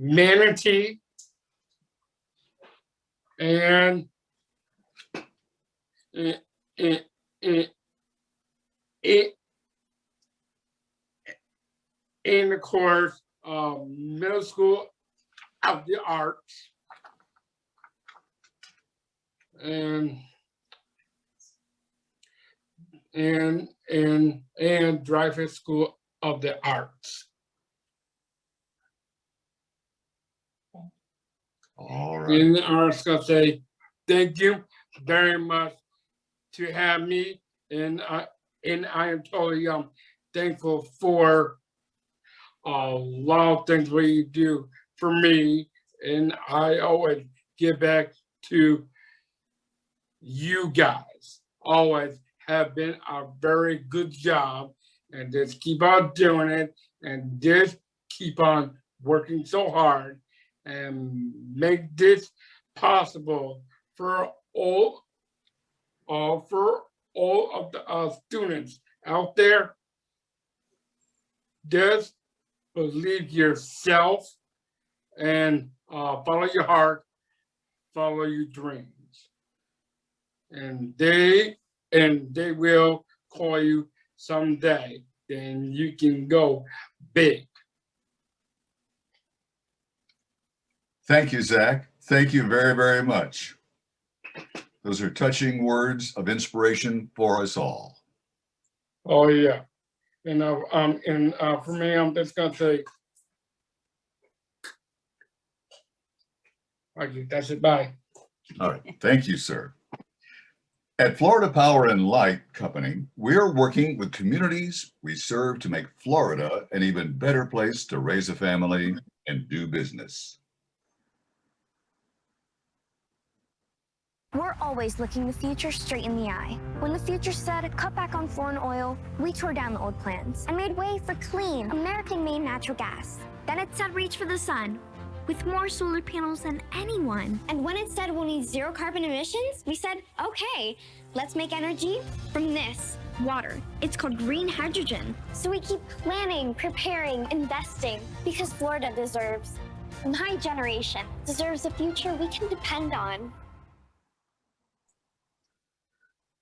Manatee and and of course middle school of the arts and Dreyfus School of the Arts. All right. And I was gonna say thank you very much to have me, and I am totally thankful for a lot of things what you do for me, and I always give back to you guys. Always have been a very good job, and just keep on doing it, and just keep on working so hard and make this possible for all of the students out there. Just believe yourself and follow your heart, follow your dreams, and they will call you someday. Then you can go big. Thank you, Zach. Thank you very, very much. Those are touching words of inspiration for us all. Oh yeah, and for me, I'm just gonna say, okay, that's it. Bye. All right. Thank you, sir. At Florida Power and Light Company, we're working with communities we serve to make Florida an even better place to raise a family and do business. We're always looking the future straight in the eye. When the future said cut back on foreign oil, we tore down the old plans and made way for clean, American-made natural gas. Then it said reach for the sun, with more solar panels than anyone. And when it said we'll need zero carbon emissions, we said, okay, let's make energy from this, water. It's called green hydrogen. So we keep planning, preparing, investing, because Florida deserves My generation deserves a future we can depend on.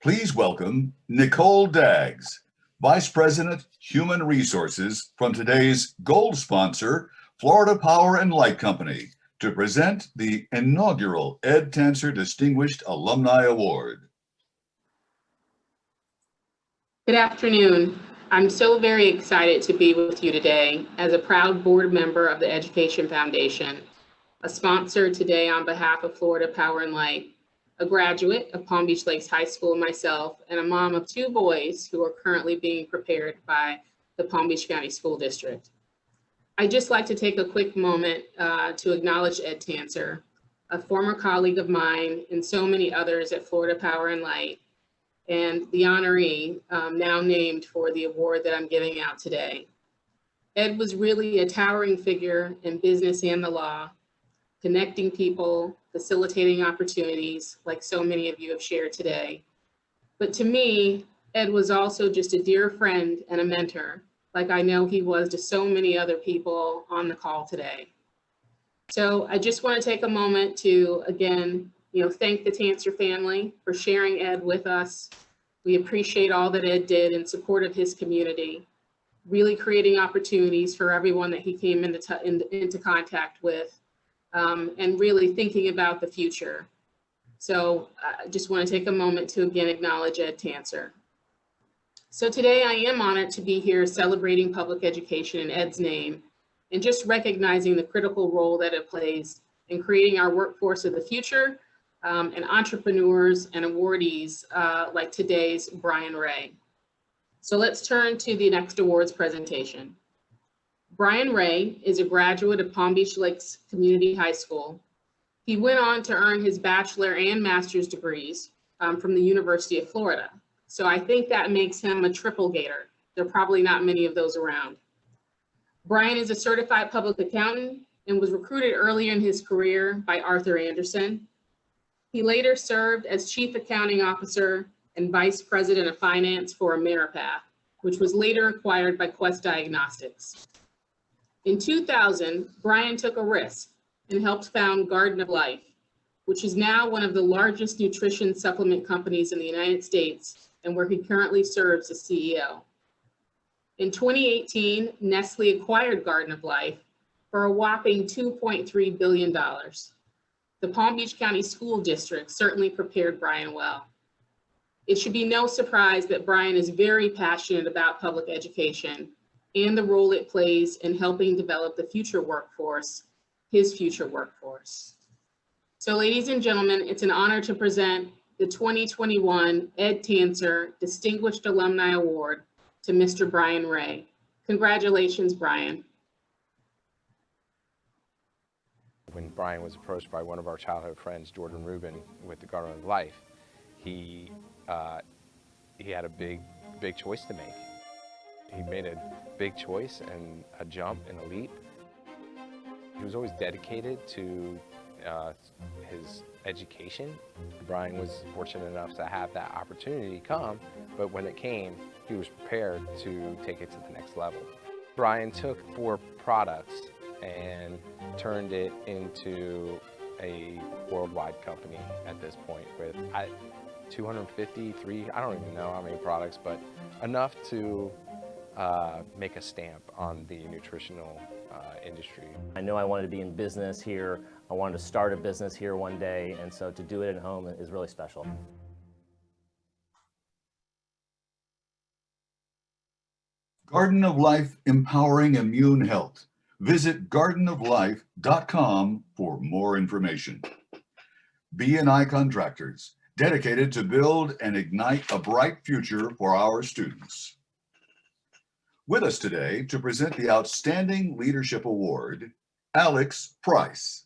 Please welcome Nicole Daggs, Vice President, Human Resources from today's gold sponsor, Florida Power and Light Company, to present the inaugural Ed Tancer Distinguished Alumni Award. Good afternoon. I'm so very excited to be with you today as a proud board member of the Education Foundation, a sponsor today on behalf of Florida Power and Light, a graduate of Palm Beach Lakes High School myself, and a mom of 2 boys who are currently being prepared by the Palm Beach County School District. I'd just like to take a quick moment to acknowledge Ed Tancer, a former colleague of mine and so many others at Florida Power and Light, and the honoree now named for the award that I'm giving out today. Ed was really a towering figure in business and the law, connecting people, facilitating opportunities like so many of you have shared today. But to me, Ed was also just a dear friend and a mentor, like I know he was to so many other people on the call today. So I just want to take a moment to, again, thank the Tancer family for sharing Ed with us. We appreciate all that Ed did in support of his community, really creating opportunities for everyone that he came into contact with, and really thinking about the future. So I just want to take a moment to again acknowledge Ed Tancer. So today I am honored to be here celebrating public education in Ed's name and just recognizing the critical role that it plays in creating our workforce of the future, and entrepreneurs and awardees like today's Brian Ray. So let's turn to the next awards presentation. Brian Ray is a graduate of Palm Beach Lakes Community High School. He went on to earn his bachelor and master's degrees from the University of Florida. So I think that makes him a triple gator. There are probably not many of those around. Brian is a certified public accountant and was recruited earlier in his career by Arthur Andersen. He later served as Chief Accounting Officer and Vice President of Finance for Ameripath, which was later acquired by Quest Diagnostics. In 2000, Brian took a risk and helped found Garden of Life, which is now one of the largest nutrition supplement companies in the United States and where he currently serves as CEO. In 2018, Nestle acquired Garden of Life for a whopping $2.3 billion. The Palm Beach County School District certainly prepared Brian well. It should be no surprise that Brian is very passionate about public education and the role it plays in helping develop the future workforce, his future workforce. So ladies and gentlemen, it's an honor to present the 2021 Ed Tancer Distinguished Alumni Award to Mr. Brian Ray. Congratulations, Brian. When Brian was approached by one of our childhood friends, Jordan Rubin, with the Garden of Life, he had a big choice to make. He made a big choice and a jump and a leap. He was always dedicated to his education. Brian was fortunate enough to have that opportunity come, but when it came, he was prepared to take it to the next level. Brian took 4 products and turned it into a worldwide company at this point with 253, I don't even know how many products, but enough to make a stamp on the nutritional industry. I know I wanted to be in business here. I wanted to start a business here one day, and so to do it at home is really special. Garden of Life, empowering immune health. Visit gardenoflife.com for more information. B&I Contractors, dedicated to build and ignite a bright future for our students. With us today to present the Outstanding Leadership Award, Alex Price.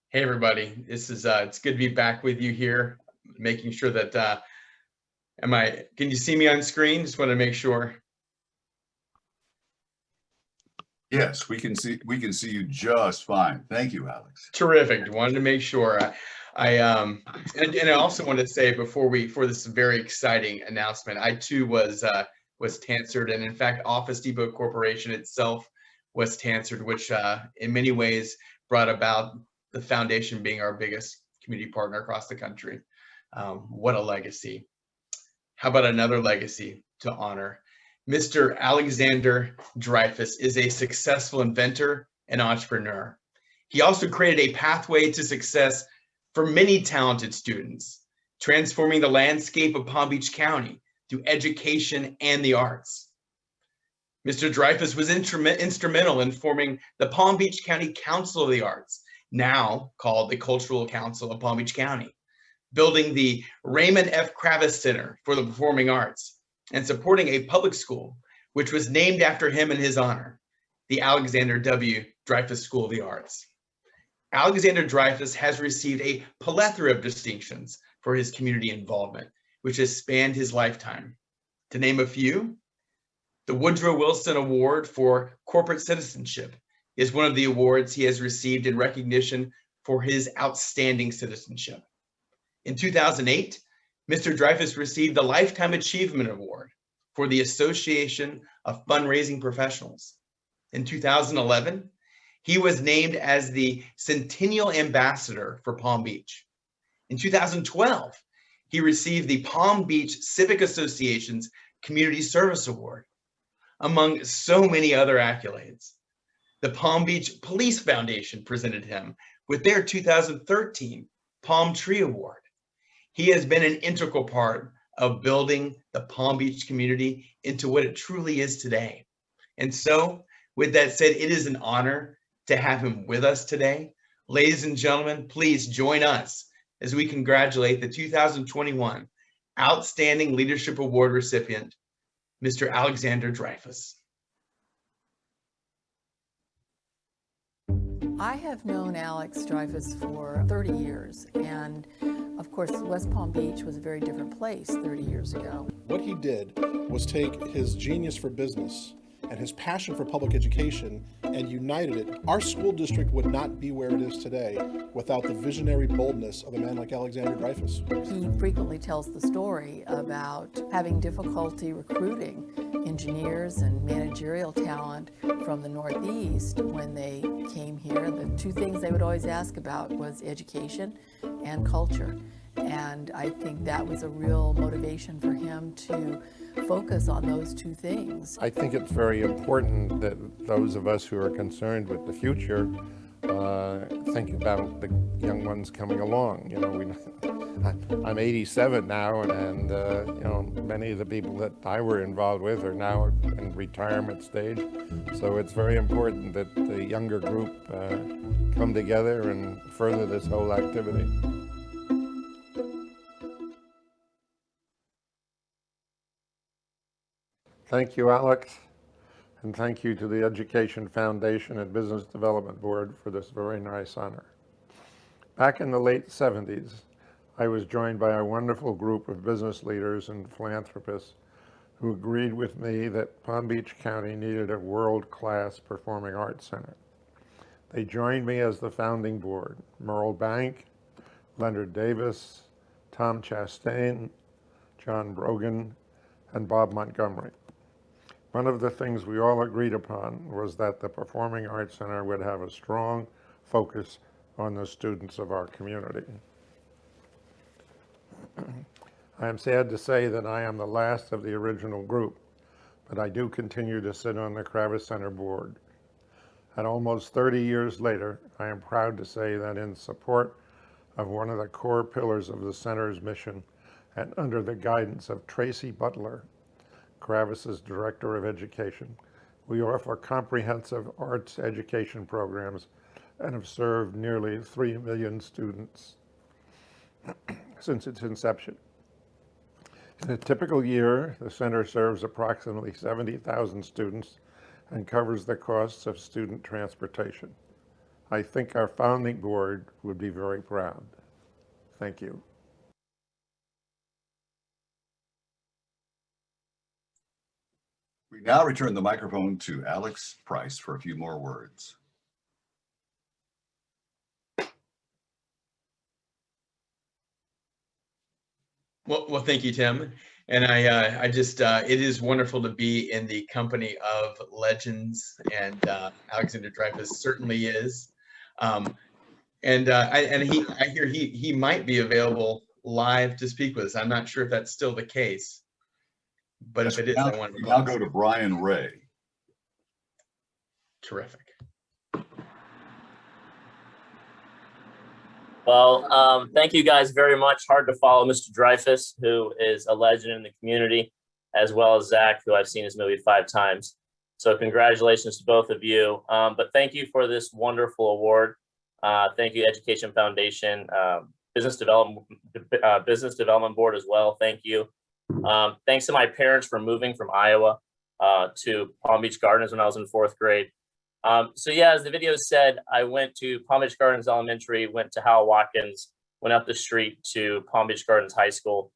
Hey everybody, this is it's good to be back with you here, making sure that can you see me on screen? Just want to make sure. Yes, we can see you just fine. Thank you, Alex. Terrific. Wanted to make sure. And I also wanted to say before this very exciting announcement, I too was TANSR'd, and in fact, Office Depot Corporation itself was TANSR'd, which in many ways brought about the foundation being our biggest community partner across the country. What a legacy. How about another legacy to honor? Mr. Alexander Dreyfus is a successful inventor and entrepreneur. He also created a pathway to success for many talented students, transforming the landscape of Palm Beach County through education and the arts. Mr. Dreyfus was instrumental in forming the Palm Beach County Council of the Arts, now called the Cultural Council of Palm Beach County, building the Raymond F. Kravis Center for the Performing Arts, and supporting a public school, which was named after him in his honor, the Alexander W. Dreyfus School of the Arts. Alexander Dreyfus has received a plethora of distinctions for his community involvement, which has spanned his lifetime. To name a few, the Woodrow Wilson Award for Corporate Citizenship is one of the awards he has received in recognition for his outstanding citizenship. In 2008, Mr. Dreyfus received the Lifetime Achievement Award for the Association of Fundraising Professionals. In 2011, he was named as the Centennial Ambassador for Palm Beach. In 2012, he received the Palm Beach Civic Association's Community Service Award, among so many other accolades. The Palm Beach Police Foundation presented him with their 2013 Palm Tree Award. He has been an integral part of building the Palm Beach community into what it truly is today. And so, with that said, it is an honor to have him with us today. Ladies and gentlemen, please join us as we congratulate the 2021 Outstanding Leadership Award recipient, Mr. Alexander Dreyfus. I have known Alex Dreyfus for 30 years, and of course, West Palm Beach was a very different place 30 years ago. What he did was take his genius for business and his passion for public education and united it. Our school district would not be where it is today without the visionary boldness of a man like Alexander Dreyfus. He frequently tells the story about having difficulty recruiting engineers and managerial talent from the Northeast when they came here. The two things they would always ask about was education and culture. And I think that was a real motivation for him to focus on those two things. I think it's very important that those of us who are concerned with the future think about the young ones coming along. You know, I'm 87 now, and you know, many of the people that I were involved with are now in retirement stage. So it's very important that the younger group come together and further this whole activity. Thank you, Alex, and thank you to the Education Foundation and Business Development Board for this very nice honor. Back in the late 70s, I was joined by a wonderful group of business leaders and philanthropists who agreed with me that Palm Beach County needed a world-class performing arts center. They joined me as the founding board: Merle Bank, Leonard Davis, Tom Chastain, John Brogan, and Bob Montgomery. One of the things we all agreed upon was that the Performing Arts Center would have a strong focus on the students of our community. I am sad to say that I am the last of the original group, but I do continue to sit on the Kravis Center board. And almost 30 years later, I am proud to say that in support of one of the core pillars of the center's mission, and under the guidance of Tracy Butler, Kravis's Director of Education, we offer comprehensive arts education programs and have served nearly 3 million students since its inception. In a typical year, the center serves approximately 70,000 students and covers the costs of student transportation. I think our founding board would be very proud. Thank you. We now return the microphone to Alex Price for a few more words. Well, thank you, Tim. And I just, it is wonderful to be in the company of legends, and Alexander Dreyfus certainly is. I hear he might be available live to speak with us. I'm not sure if that's still the case, but if it is, I want to now go to Brian Ray. Terrific. Well, thank you guys very much. Hard to follow Mr. Dreyfus, who is a legend in the community, as well as Zach, who I've seen his movie 5 times. So congratulations to both of you. But thank you for this wonderful award. Thank you, Education Foundation, Business Development Board as well. Thank you. Thanks to my parents for moving from Iowa to Palm Beach Gardens when I was in 4th grade. So yeah, as the video said, I went to Palm Beach Gardens Elementary, went to Howell Watkins, went up the street to Palm Beach Gardens High School,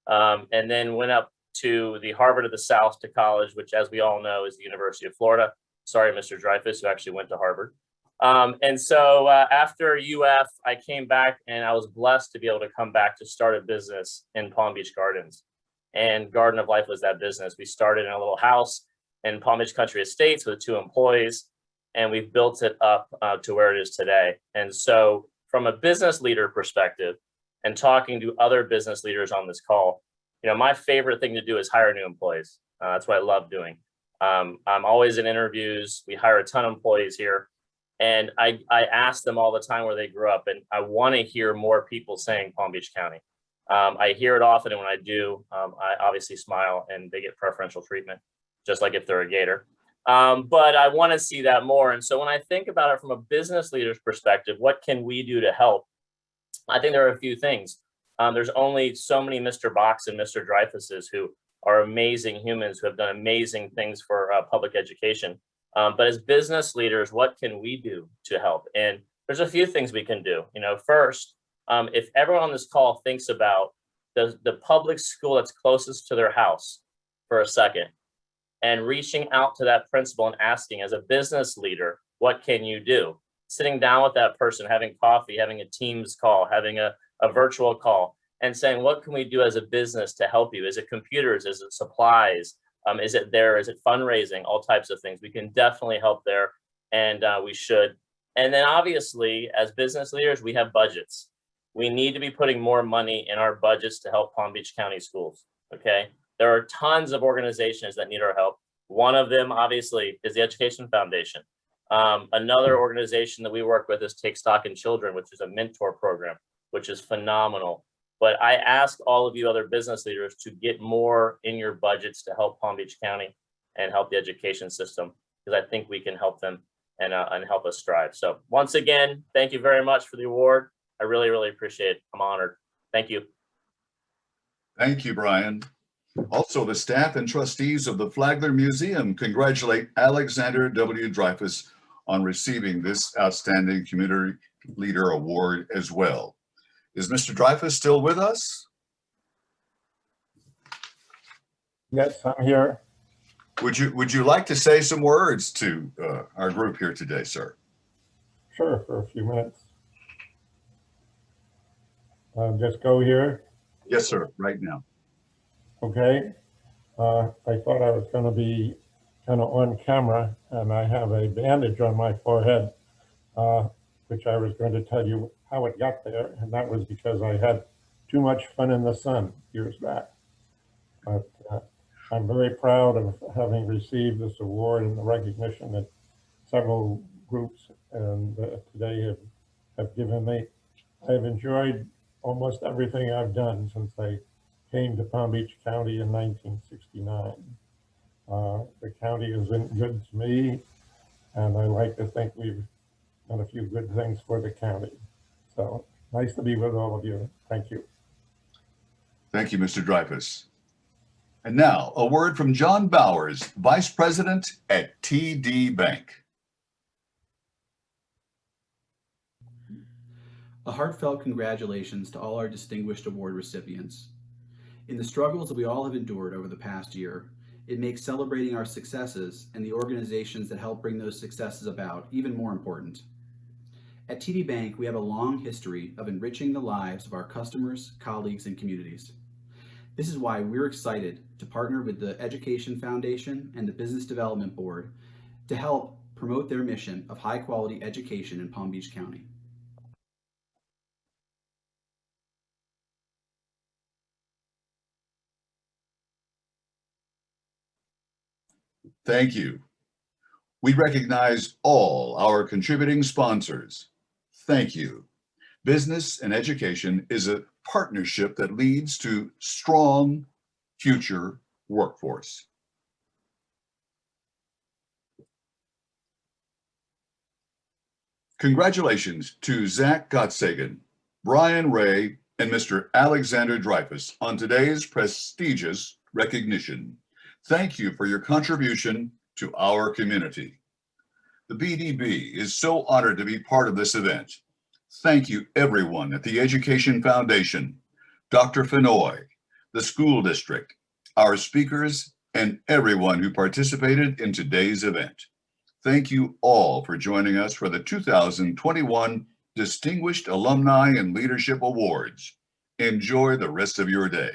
and then went up to the Harvard of the South to college, which, as we all know, is the University of Florida. Sorry, Mr. Dreyfus, who actually went to Harvard. And so after UF, I came back, and I was blessed to be able to come back to start a business in Palm Beach Gardens. And Garden of Life was that business. We started in a little house in Palm Beach Country Estates with 2 employees, and we've built it up to where it is today. And so from a business leader perspective and talking to other business leaders on this call, you know, my favorite thing to do is hire new employees. That's what I love doing. I'm always in interviews. We hire a ton of employees here. And I ask them all the time where they grew up, and I want to hear more people saying Palm Beach County. I hear it often, and when I do, I obviously smile, and they get preferential treatment, just like if they're a Gator. But I want to see that more. And so when I think about it from a business leader's perspective, what can we do to help? I think there are a few things. There's only so many Mr. Box and Mr. Dreyfuses who are amazing humans who have done amazing things for public education. But as business leaders, what can we do to help? And there's a few things we can do. You know, first, if everyone on this call thinks about the public school that's closest to their house for a second, and reaching out to that principal and asking, as a business leader, what can you do? Sitting down with that person, having coffee, having a Teams call, having a virtual call, and saying, what can we do as a business to help you? Is it computers? Is it supplies? Is it fundraising? All types of things. We can definitely help there, and we should. And then obviously, as business leaders, we have budgets. We need to be putting more money in our budgets to help Palm Beach County schools, okay? There are tons of organizations that need our help. One of them, obviously, is the Education Foundation. Another organization that we work with is Take Stock in Children, which is a mentor program, which is phenomenal. But I ask all of you other business leaders to get more in your budgets to help Palm Beach County and help the education system, because I think we can help them and help us strive. So once again, thank you very much for the award. I really, really appreciate it. I'm honored. Thank you. Thank you, Brian. Also, the staff and trustees of the Flagler Museum congratulate Alexander W. Dreyfus on receiving this Outstanding Community Leader Award as well. Is Mr. Dreyfus still with us? Yes, I'm here. Would you like to say some words to our group here today, sir? Sure, for a few minutes. Just go here. Yes, sir, right now. Okay. I thought I was going to be kind of on camera, and I have a bandage on my forehead, which I was going to tell you how it got there, and that was because I had too much fun in the sun years back. But I'm very proud of having received this award and the recognition that several groups and today have given me. I've enjoyed almost everything I've done since I came to Palm Beach County in 1969. The county has been good to me, and I like to think we've done a few good things for the county. So nice to be with all of you. Thank you. Thank you, Mr. Dreyfus. And now a word from John Bowers, Vice President at TD Bank. A heartfelt congratulations to all our distinguished award recipients. In the struggles that we all have endured over the past year, It makes celebrating our successes and the organizations that help bring those successes about even more important. At TD Bank, we have a long history of enriching the lives of our customers, colleagues, and communities. This is why we're excited to partner with the Education Foundation and the Business Development Board to help promote their mission of high-quality education in Palm Beach County. Thank you. We recognize all our contributing sponsors. Thank you. Business and education is a partnership that leads to strong future workforce. Congratulations to Zach Gottsagen, Brian Ray, and Mr. Alexander Dreyfus on today's prestigious recognition. Thank you for your contribution to our community. The BDB is so honored to be part of this event. Thank you everyone at the Education Foundation, Dr. Fenoy, the school district, our speakers, and everyone who participated in today's event. Thank you all for joining us for the 2021 Distinguished Alumni and Leadership Awards. Enjoy the rest of your day.